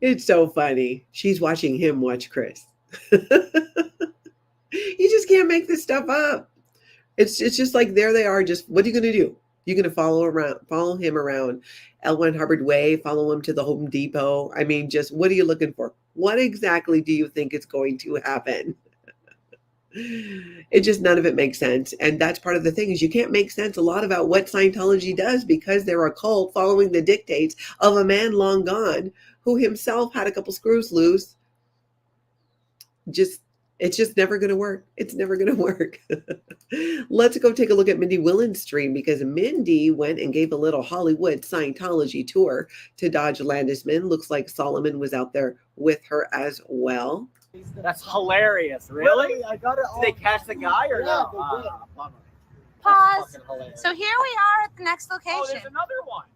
It's so funny. She's watching him watch Chris. You just can't make this stuff up. It's just like there they are. Just what are you going to do? You're going to follow him around L1 Hubbard Way, follow him to the Home Depot. I mean, just what are you looking for? What exactly do you think is going to happen? It just, none of it makes sense. And that's part of the thing, is you can't make sense a lot about what Scientology does, because they're a cult following the dictates of a man long gone who himself had a couple screws loose. It's just never going to work. It's never going to work. Let's go take a look at Mindy Willen's stream, because Mindy went and gave a little Hollywood Scientology tour to Dodge Landesman. Looks like Solomon was out there with her as well. That's hilarious. Really? I got it. Did they catch the guy or no? Pause. So here we are at the next location. Oh, there's another one.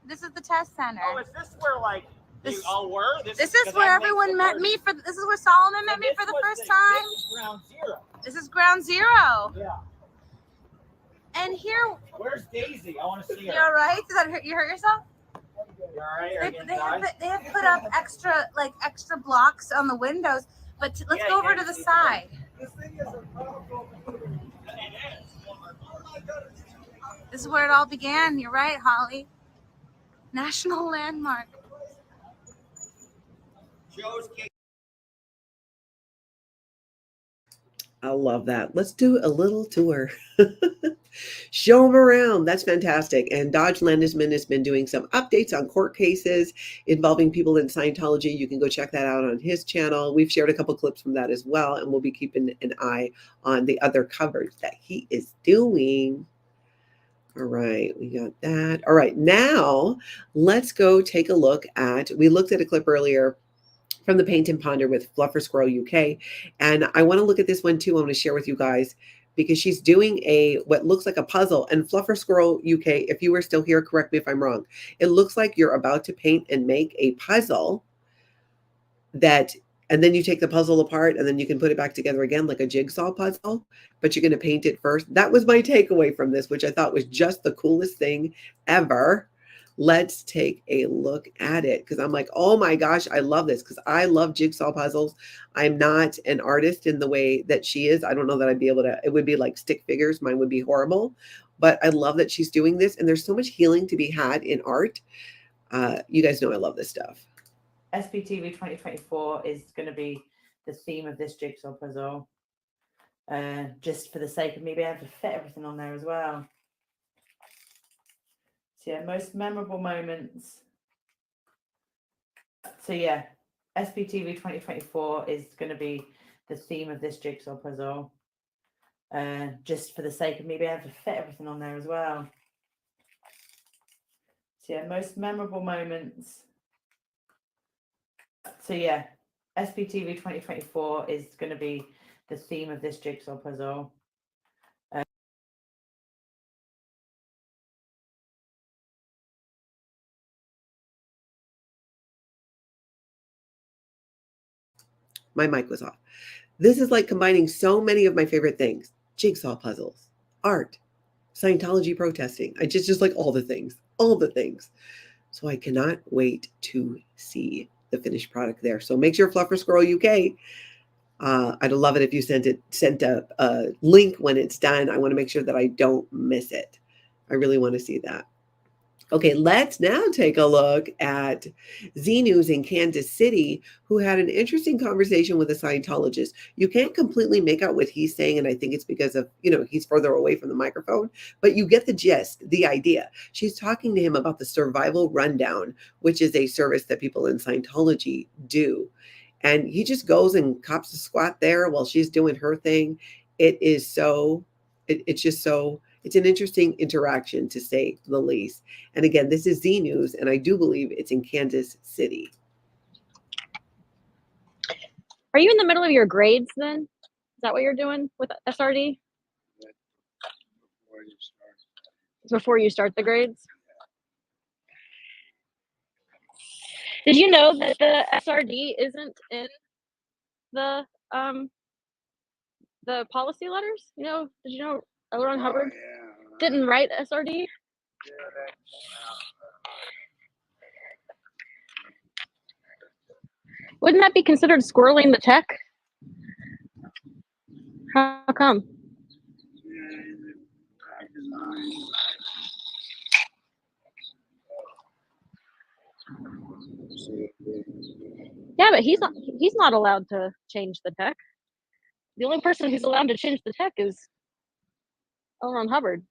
This is the test center. Oh, is this where like you all were? This is where everyone met me for. This is where Solomon met me for the first time. This is ground zero. This is ground zero. Yeah. And here. Where's Daisy? I want to see her. You all right? Did that hurt? You hurt yourself? You all right? They have put up extra blocks on the windows, but let's go over to the side. This thing is a powerful. This is where it all began. You're right, Holly. National landmark. I love that. Let's do a little tour. Show them around. That's fantastic. And Dodge Landesman has been doing some updates on court cases involving people in Scientology. You can go check that out on his channel. We've shared a couple clips from that as well, and we'll be keeping an eye on the other coverage that he is doing. All right, we got that. All right, now let's go take a look at, we looked at a clip earlier from the Paint and Ponder with Fluffer Squirrel UK. And I want to look at this one too. I'm going to share with you guys, because she's doing what looks like a puzzle. And Fluffer Squirrel UK, if you were still here, correct me if I'm wrong. It looks like you're about to paint and make a puzzle and then you take the puzzle apart and then you can put it back together again like a jigsaw puzzle, but you're going to paint it first. That was my takeaway from this, which I thought was just the coolest thing ever. Let's take a look at it, because I'm like, oh my gosh, I love this, because I love jigsaw puzzles. I'm not an artist in the way that she is. I don't know that I'd be able to, it would be like stick figures. Mine would be horrible, but I love that she's doing this, and there's so much healing to be had in art. You guys know I love this stuff. SPTV 2024 is going to be the theme of this jigsaw puzzle. Just for the sake of me being able to fit everything on there as well. So yeah, most memorable moments. So yeah, SPTV 2024 is going to be the theme of this jigsaw puzzle. Just for the sake of me being able to fit everything on there as well. So yeah, most memorable moments. So yeah, SPTV 2024 is going to be the theme of this jigsaw puzzle. My mic was off. This is like combining so many of my favorite things: jigsaw puzzles, art, Scientology protesting. I just like all the things. So I cannot wait to see the finished product there. So make sure Fluffer Squirrel UK. I'd love it if you sent a link when it's done. I want to make sure that I don't miss it. I really want to see that. Okay, let's now take a look at Z News in Kansas City, who had an interesting conversation with a Scientologist. You can't completely make out what he's saying, and I think it's because of, he's further away from the microphone, but you get the gist, the idea. She's talking to him about the Survival Rundown, which is a service that people in Scientology do. And he just goes and cops a squat there while she's doing her thing. It's an interesting interaction, to say the least. And again, this is Z News, and I do believe it's in Kansas City. Are you in the middle of your grades then? Is that what you're doing with SRD? Before you start the grades? Did you know that the SRD isn't in the policy letters? You know, did you know L. Ron Hubbard didn't write SRD? Wouldn't that be considered squirreling the tech? How come? Yeah, but he's not allowed to change the tech. The only person who's allowed to change the tech is L. Ron Hubbard.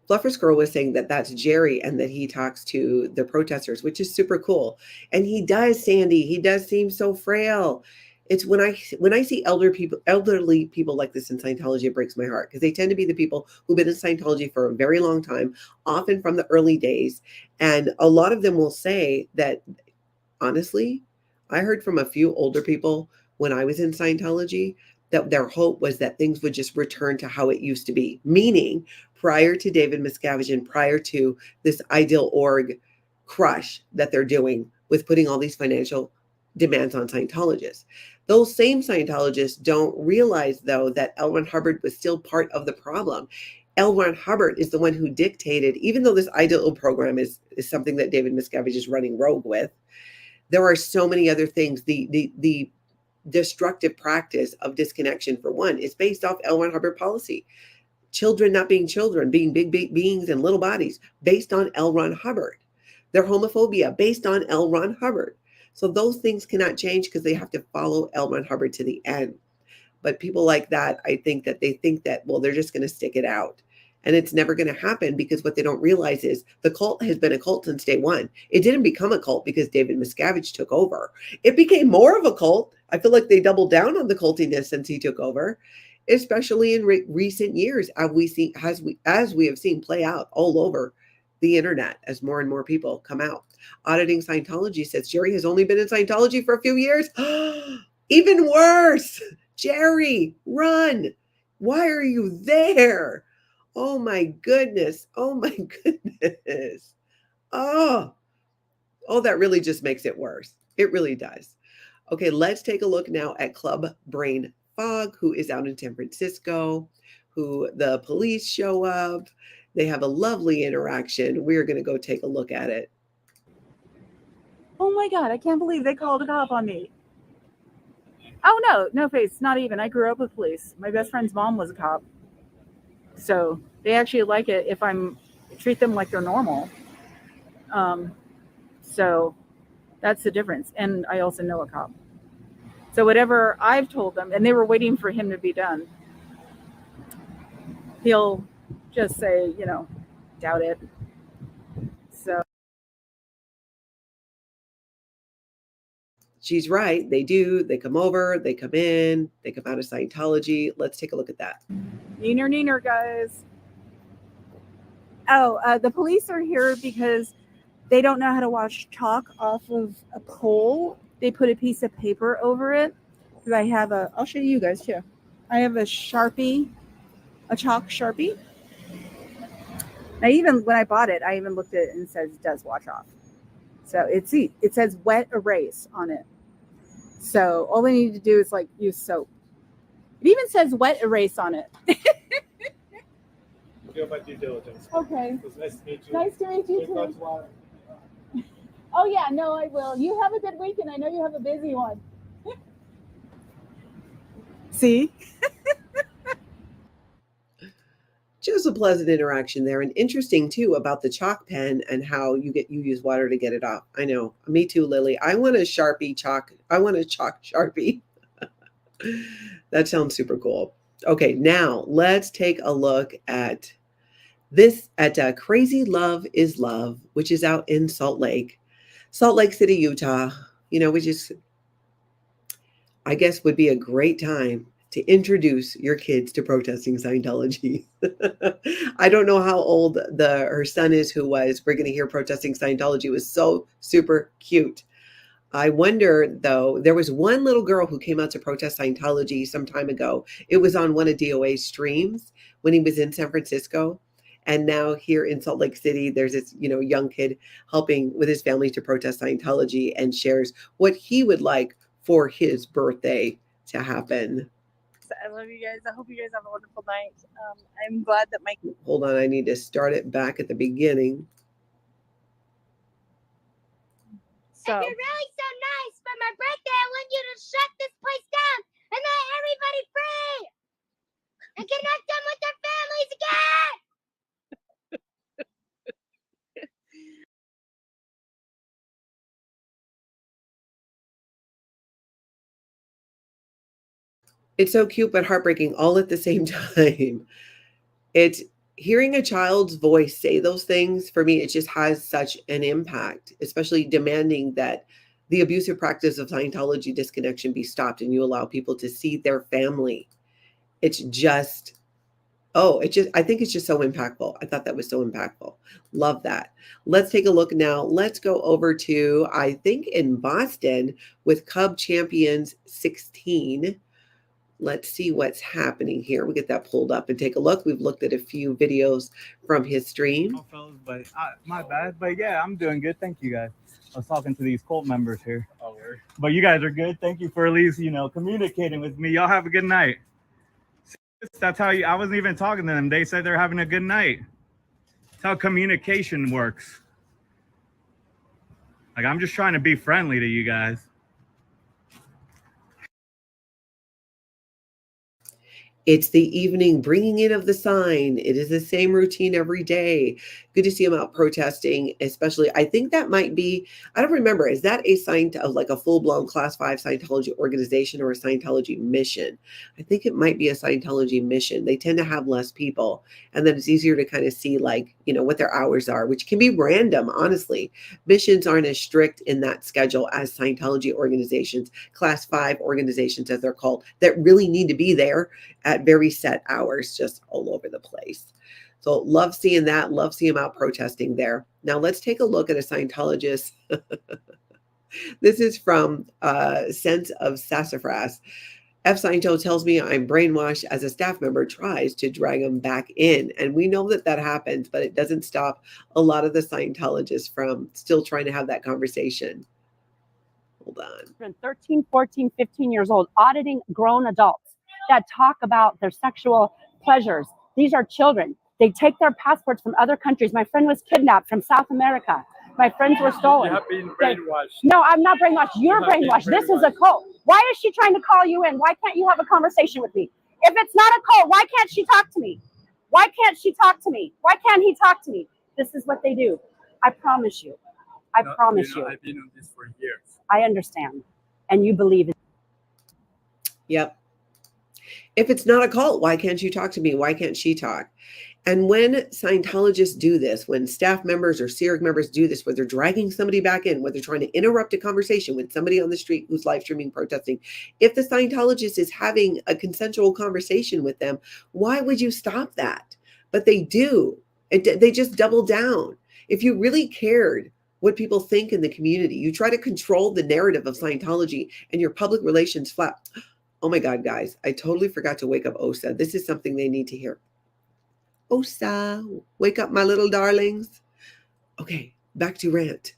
Fluffer's Girl was saying that that's Jerry and that he talks to the protesters, which is super cool. And he does, Sandy. He does seem so frail. It's when I see elderly people like this in Scientology, it breaks my heart, because they tend to be the people who've been in Scientology for a very long time, often from the early days. And a lot of them will say that, honestly, I heard from a few older people when I was in Scientology that their hope was that things would just return to how it used to be, meaning prior to David Miscavige and prior to this ideal org crush that they're doing with putting all these financial demands on Scientologists. Those same Scientologists don't realize, though, that L. Ron Hubbard was still part of the problem. L. Ron Hubbard is the one who dictated, even though this ideal program is something that David Miscavige is running rogue with, there are so many other things. The destructive practice of disconnection, for one, is based off L. Ron Hubbard policy. Children not being children, being big beings in little bodies, based on L. Ron Hubbard. Their homophobia, based on L. Ron Hubbard. So those things cannot change because they have to follow L. Ron Hubbard to the end. But people like that, I think that they think that, well, they're just going to stick it out. And it's never going to happen, because what they don't realize is the cult has been a cult since day one. It didn't become a cult because David Miscavige took over. It became more of a cult. I feel like they doubled down on the cultiness since he took over, especially in recent years, as we have seen play out all over the internet as more and more people come out. Auditing Scientology says Jerry has only been in Scientology for a few years. Even worse. Jerry, run. Why are you there? Oh my goodness. Oh my goodness. Oh, that really just makes it worse. It really does. Okay, let's take a look now at Club Brain Fog, who is out in San Francisco, who the police show up. They have a lovely interaction. We're going to go take a look at it. Oh my God, I can't believe they called a cop on me. Oh no face, not even. I grew up with police. My best friend's mom was a cop. So they actually like it if treat them like they're normal. So that's the difference. And I also know a cop. So whatever I've told them, and they were waiting for him to be done, he'll just say, doubt it. So She's right. They do. They come over, they come in, they come out of Scientology. Let's take a look at that. Neener, guys. Oh, the police are here because they don't know how to wash chalk off of a pole. They put a piece of paper over it. Because I have I'll show you guys too. I have a Sharpie, a chalk Sharpie. When I bought it, I even looked at it and it says it does wash off. So it says wet erase on it. So all they need to do is use soap. It even says wet erase on it. Do my due diligence. Okay. It was nice to meet you. Nice to meet you too. Oh yeah, no, I will. You have a good weekend. I know you have a busy one. See? Just a pleasant interaction there, and interesting too about the chalk pen and how you use water to get it off. I know, me too, Lily. I want a Sharpie chalk. I want a chalk Sharpie. That sounds super cool. Okay, now let's take a look at this at Crazy Love is Love, which is out in Salt Lake City, Utah, which is, I guess, would be a great time to introduce your kids to protesting Scientology. I don't know how old her son is who was bringing here protesting Scientology. It was so super cute. I wonder, though, there was one little girl who came out to protest Scientology some time ago. It was on one of DOA's streams when he was in San Francisco. And now here in Salt Lake City, there's this, young kid helping with his family to protest Scientology and shares what he would like for his birthday to happen. I love you guys. I hope you guys have a wonderful night. I'm glad that my... Hold on, I need to start it back at the beginning. So... If you're really so nice for my birthday, I want you to shut this place down and let everybody free and connect them with their families again. It's so cute, but heartbreaking all at the same time. It's hearing a child's voice say those things, for me, it just has such an impact, especially demanding that the abusive practice of Scientology disconnection be stopped and you allow people to see their family. It's just, I think it's just so impactful. I thought that was so impactful. Love that. Let's take a look now. Let's go over to, I think in Boston with Cub Champions 16. Let's see what's happening here. We'll get that pulled up and take a look. We've looked at a few videos from his stream. Oh, fellas, but my bad. But yeah, I'm doing good. Thank you guys. I was talking to these cult members here. Oh, word. But you guys are good. Thank you for at least, communicating with me. Y'all have a good night. That's how I wasn't even talking to them. They said they're having a good night. That's how communication works. Like, I'm just trying to be friendly to you guys. It's the evening bringing in of the sign. It is the same routine every day. Good to see him out protesting, especially. I think that might be, I don't remember, is that a sign of like a full-blown Class 5 Scientology organization or a Scientology mission? I think it might be a Scientology mission. They tend to have less people, and then it's easier to kind of see what their hours are, which can be random, honestly. Missions aren't as strict in that schedule as Scientology organizations, Class 5 organizations as they're called, that really need to be there at very set hours, just all over the place. So love seeing that. Love seeing him out protesting there. Now let's take a look at a Scientologist. This is from Sense of Sassafras. F. Sciento tells me I'm brainwashed as a staff member tries to drag him back in. And we know that happens, but it doesn't stop a lot of the Scientologists from still trying to have that conversation. Hold on. 13, 14, 15 years old, auditing grown adults that talk about their sexual pleasures. These are children. They take their passports from other countries. My friend was kidnapped from South America. My friends were stolen. You have been brainwashed. No, I'm not brainwashed. You're brainwashed. This is a cult. Why is she trying to call you in? Why can't you have a conversation with me? If it's not a cult, why can't she talk to me? Why can't she talk to me? Why can't he talk to me? This is what they do. I promise you. I promise you. I've been on this for years. I understand. And you believe it. Yep. If it's not a cult, why can't you talk to me? Why can't she talk? And when Scientologists do this, when staff members or CERG members do this, where they're dragging somebody back in, where they're trying to interrupt a conversation with somebody on the street who's live streaming, protesting, if the Scientologist is having a consensual conversation with them, why would you stop that? But they do. They just double down. If you really cared what people think in the community, you try to control the narrative of Scientology and your public relations flap. Oh my God, guys, I totally forgot to wake up Osa. This is something they need to hear. Osa, wake up, my little darlings. Okay, back to rant.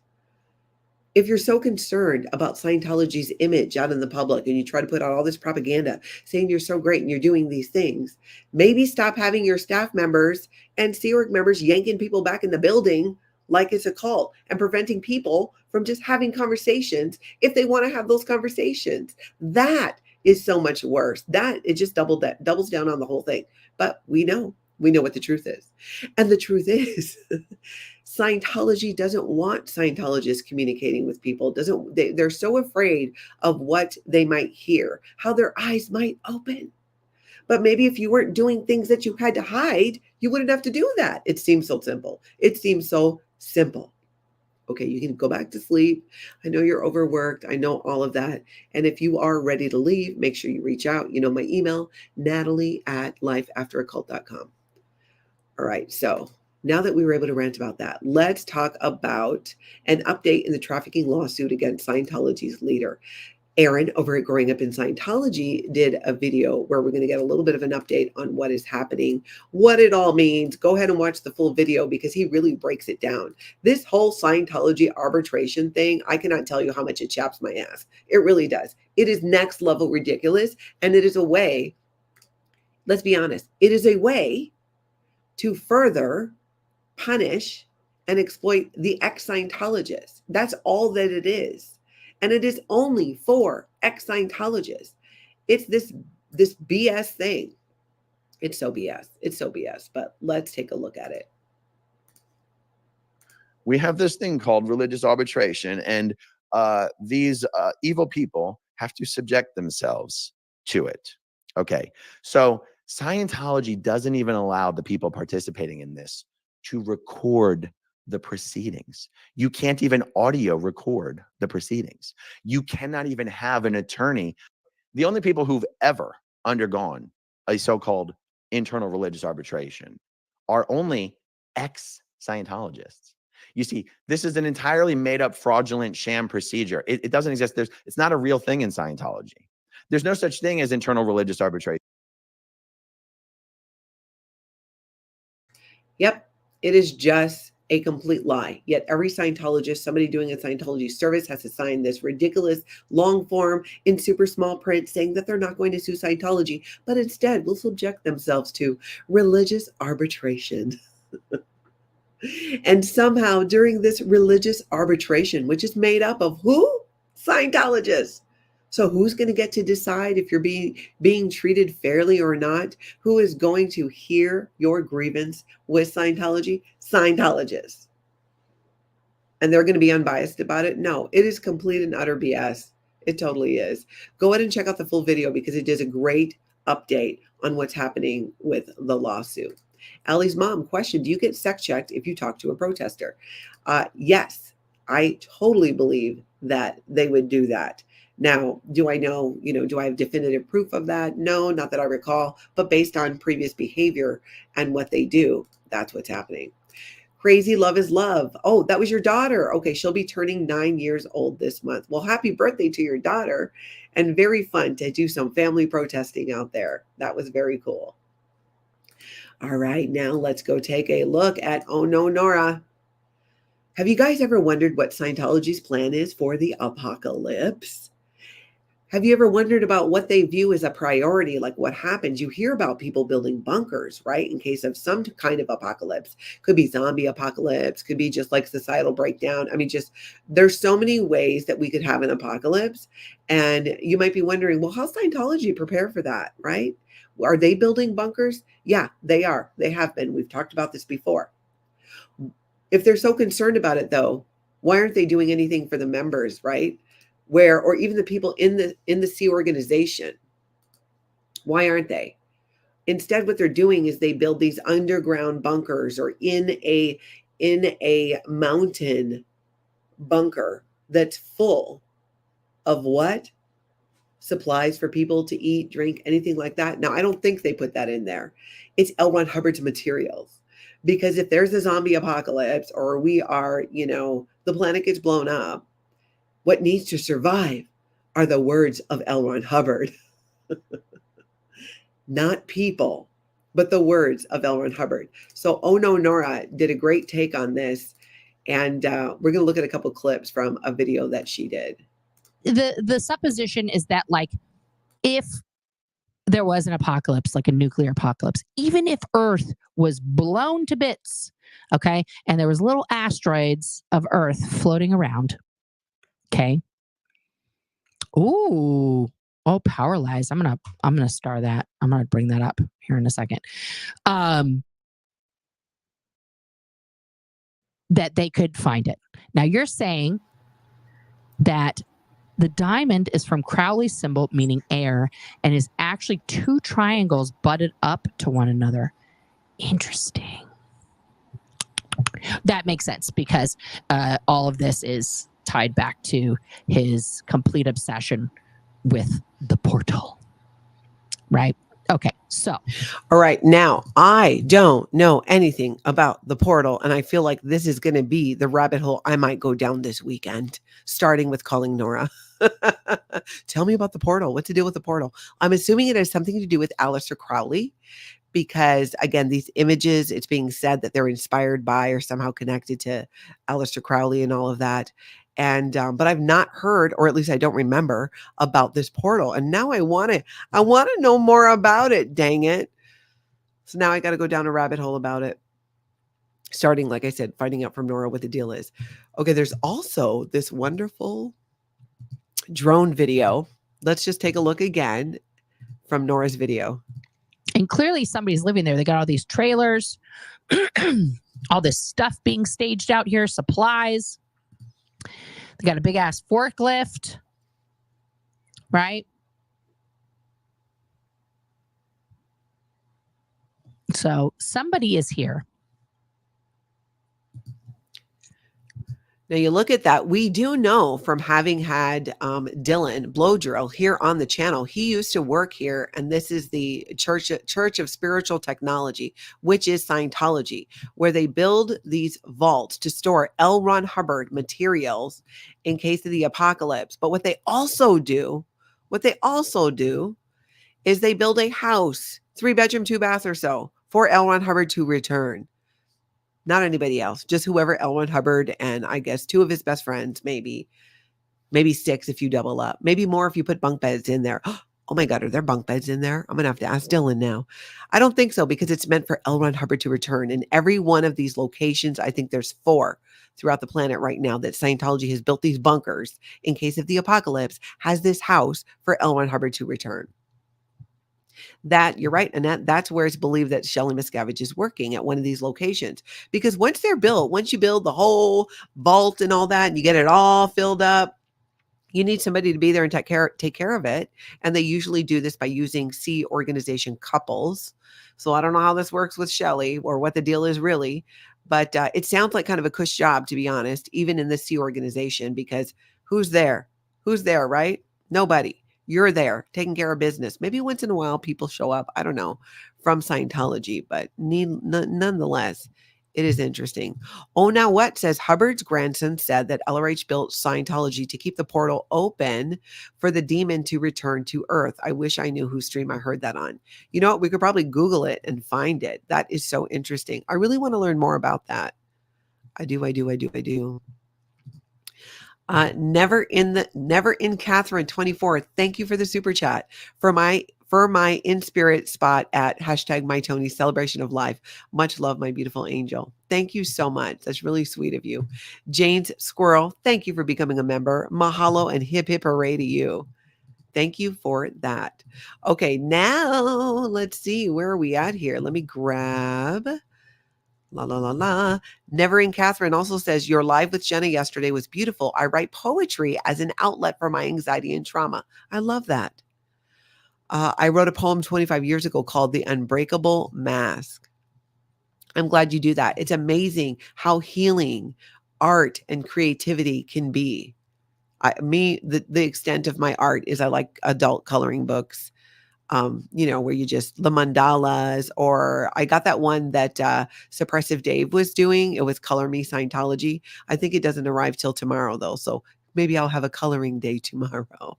If you're so concerned about Scientology's image out in the public and you try to put out all this propaganda saying you're so great and you're doing these things, maybe stop having your staff members and CERG members yanking people back in the building like it's a cult and preventing people from just having conversations if they want to have those conversations. That is so much worse. That it just doubles down on the whole thing. But we know We know what the truth is. And the truth is, Scientology doesn't want Scientologists communicating with people. They're so afraid of what they might hear, how their eyes might open. But maybe if you weren't doing things that you had to hide, you wouldn't have to do that. It seems so simple. It seems so simple. Okay, you can go back to sleep. I know you're overworked. I know all of that. And if you are ready to leave, make sure you reach out. You know my email, natalie@lifeafteraccult.com. All right, so now that we were able to rant about that, let's talk about an update in the trafficking lawsuit against Scientology's leader. Aaron over at Growing Up in Scientology did a video where we're going to get a little bit of an update on what is happening, what it all means. Go ahead and watch the full video because he really breaks it down. This whole Scientology arbitration thing, I cannot tell you how much it chaps my ass. It really does. It is next level ridiculous. And it is a way, let's be honest, it is a way to further punish and exploit the ex-Scientologists. That's all that it is. And it is only for ex-Scientologists. It's this BS thing. It's so BS. It's so BS. But let's take a look at it. We have this thing called religious arbitration, and these evil people have to subject themselves to it. Okay, so Scientology doesn't even allow the people participating in this to record the proceedings. You can't even audio record the proceedings. You cannot even have an attorney. The only people who've ever undergone a so-called internal religious arbitration are only ex-Scientologists. You see, this is an entirely made up fraudulent sham procedure. It doesn't exist. It's not a real thing in Scientology. There's no such thing as internal religious arbitration. Yep, it is just a complete lie. Yet every Scientologist, somebody doing a Scientology service, has to sign this ridiculous long form in super small print saying that they're not going to sue Scientology, but instead will subject themselves to religious arbitration. And somehow during this religious arbitration, which is made up of who? Scientologists. So who's going to get to decide if you're being treated fairly or not? Who is going to hear your grievance with Scientology? Scientologists. And they're going to be unbiased about it? No, it is complete and utter BS. It totally is. Go ahead and check out the full video because it does a great update on what's happening with the lawsuit. Allie's mom questioned, do you get sex checked if you talk to a protester? Yes, I totally believe that they would do that. Now, do I know, do I have definitive proof of that? No, not that I recall, but based on previous behavior and what they do, that's what's happening. Crazy Love is Love. Oh, that was your daughter. Okay, she'll be turning 9 years old this month. Well, happy birthday to your daughter, and very fun to do some family protesting out there. That was very cool. All right, now let's go take a look at Oh No Nora. Have you guys ever wondered what Scientology's plan is for the apocalypse? Have you ever wondered about what they view as a priority? Like what happens? You hear about people building bunkers, right? In case of some kind of apocalypse. Could be zombie apocalypse, could be just like societal breakdown. I mean, there's so many ways that we could have an apocalypse. And you might be wondering, well, how's Scientology prepare for that, right? Are they building bunkers? Yeah, they are. They have been. We've talked about this before. If they're so concerned about it, though, why aren't they doing anything for the members, right? Or even the people in the C organization? Why aren't they? Instead, what they're doing is they build these underground bunkers or in a mountain bunker that's full of what? Supplies for people to eat, drink, anything like that. Now, I don't think they put that in there. It's L. Ron Hubbard's materials. Because if there's a zombie apocalypse or we are, the planet gets blown up, what needs to survive are the words of L. Ron Hubbard. Not people, but the words of L. Ron Hubbard. So Oh No Nora did a great take on this. And we're going to look at a couple clips from a video that she did. The supposition is that, like, if there was an apocalypse, like a nuclear apocalypse, even if Earth was blown to bits, okay, and there was little asteroids of Earth floating around, okay. Ooh, Oh, power lies. I'm gonna star that. I'm gonna bring that up here in a second. That they could find it. Now you're saying that the diamond is from Crowley's symbol, meaning air, and is actually two triangles butted up to one another. Interesting. That makes sense because all of this is tied back to his complete obsession with the portal. Right? Okay, so. All right. Now, I don't know anything about the portal, and I feel like this is going to be the rabbit hole I might go down this weekend, starting with calling Nora. Tell me about the portal. What's the deal with the portal? I'm assuming it has something to do with Aleister Crowley, because, again, these images, it's being said that they're inspired by or somehow connected to Aleister Crowley and all of that. And but I've not heard, or at least I don't remember, about this portal. And now I want to know more about it. Dang it! So now I got to go down a rabbit hole about it. Starting, like I said, finding out from Nora what the deal is. Okay, there's also this wonderful drone video. Let's just take a look again from Nora's video. And clearly somebody's living there. They got all these trailers, all this stuff being staged out here, supplies. They got a big ass forklift, right? So somebody is here. Now you look at that. We do know from having had Dylan Blow Drill here on the channel, he used to work here, and this is the Church of Spiritual Technology, which is Scientology, where they build these vaults to store L. Ron Hubbard materials in case of the apocalypse. But what they also do is they build a house, 3-bedroom, 2-bath or so, for L. Ron Hubbard to return. Not anybody else, just whoever L. Ron Hubbard and I guess 2 of his best friends, maybe 6 if you double up, maybe more if you put bunk beds in there. Oh my God, are there bunk beds in there? I'm going to have to ask Dylan now. I don't think so, because it's meant for L. Ron Hubbard to return. In every one of these locations, I think there's 4 throughout the planet right now that Scientology has built these bunkers in case of the apocalypse, has this house for L. Ron Hubbard to return. That, you're right, Annette, that's where it's believed that Jenna Miscavige is working, at one of these locations. Because once they're built, once you build the whole vault and all that, and you get it all filled up, you need somebody to be there and take care of it. And they usually do this by using C organization couples. So I don't know how this works with Shelley or what the deal is really, but it sounds like kind of a cush job, to be honest, even in the C organization, because who's there? Who's there, right? Nobody. You're there taking care of business. Maybe once in a while people show up, I don't know, from Scientology, but nonetheless, it is interesting. Oh, now what says Hubbard's grandson said that LRH built Scientology to keep the portal open for the demon to return to Earth. I wish I knew whose stream I heard that on. You know what? We could probably Google it and find it. That is so interesting. I really want to learn more about that. I do. Never in Catherine 24. Thank you for the super chat for my in spirit spot at #MyTony celebration of life. Much love, my beautiful angel. Thank you so much. That's really sweet of you. Jane's Squirrel, thank you for becoming a member. Mahalo and hip hip hooray to you. Thank you for that. Okay, now let's see, where are we at here? Let me grab. Never in Catherine also says, your live with Jenna yesterday was beautiful. I write poetry as an outlet for my anxiety and trauma. I love that. I wrote a poem 25 years ago called The Unbreakable Mask. I'm glad you do that. It's amazing how healing art and creativity can be. The extent of my art is I like adult coloring books. Where you just the mandalas, or I got that one that Suppressive Dave was doing. It was Color Me Scientology. I think it doesn't arrive till tomorrow though. So maybe I'll have a coloring day tomorrow.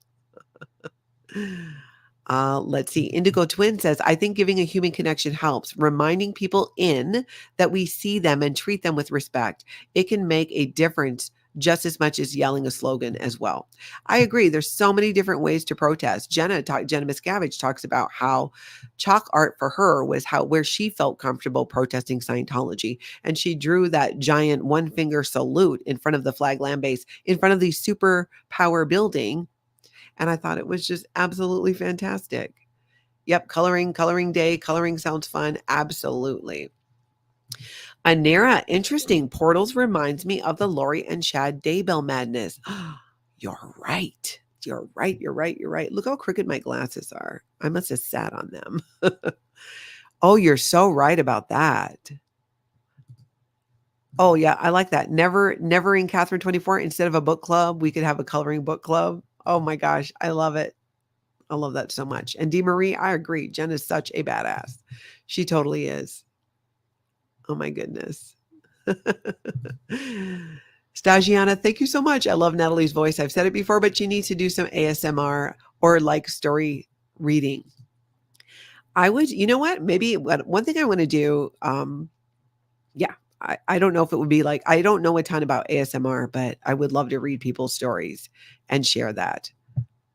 Let's see. Indigo Twin says, I think giving a human connection helps. Reminding people that we see them and treat them with respect. It can make a difference just as much as yelling a slogan as well. I agree. There's so many different ways to protest. Jenna Miscavige talks about how chalk art for her was where she felt comfortable protesting Scientology. And she drew that giant 1-finger salute in front of the flag land base, in front of the superpower building. And I thought it was just absolutely fantastic. Yep, coloring day. Coloring sounds fun. Absolutely. Anera, interesting. Portals reminds me of the Lori and Chad Daybell madness. You're right. You're right. Look how crooked my glasses are. I must have sat on them. Oh, you're so right about that. Oh, yeah, I like that. Never in Catherine 24, instead of a book club, we could have a coloring book club. Oh my gosh, I love it. I love that so much. And Dee Marie, I agree. Jen is such a badass. She totally is. Oh my goodness. Stagiana, thank you so much. I love Natalie's voice. I've said it before, but she needs to do some ASMR or like story reading. I would, you know what? Maybe one thing I want to do, yeah, I don't know if it would be like, I don't know a ton about ASMR, but I would love to read people's stories and share that.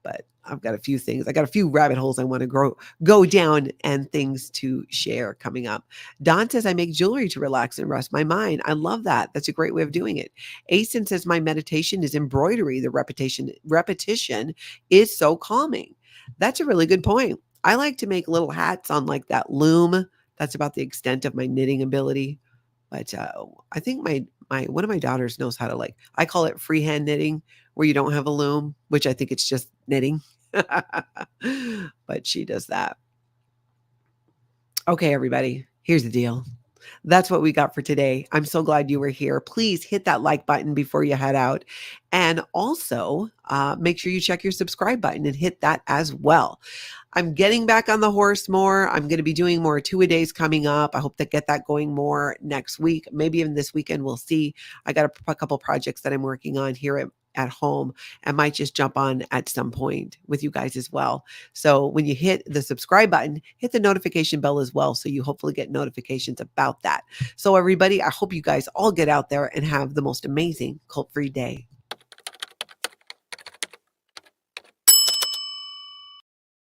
But I've got a few things. I got a few rabbit holes I want to go down and things to share coming up. Don says, I make jewelry to relax and rest my mind. I love that. That's a great way of doing it. Asen says, my meditation is embroidery. The repetition is so calming. That's a really good point. I like to make little hats on like that loom. That's about the extent of my knitting ability. But I think my one of my daughters knows how to, like, I call it freehand knitting, where you don't have a loom, which I think it's just knitting. But she does that. Okay, everybody, here's the deal. That's what we got for today. I'm so glad you were here. Please hit that like button before you head out. And also make sure you check your subscribe button and hit that as well. I'm getting back on the horse more. I'm going to be doing more 2-a-days coming up. I hope to get that going more next week. Maybe even this weekend. We'll see. I got a couple projects that I'm working on here at home and might just jump on at some point with you guys as well. So when you hit the subscribe button, hit the notification bell as well, so you hopefully get notifications about that. So everybody, I hope you guys all get out there and have the most amazing cult-free day.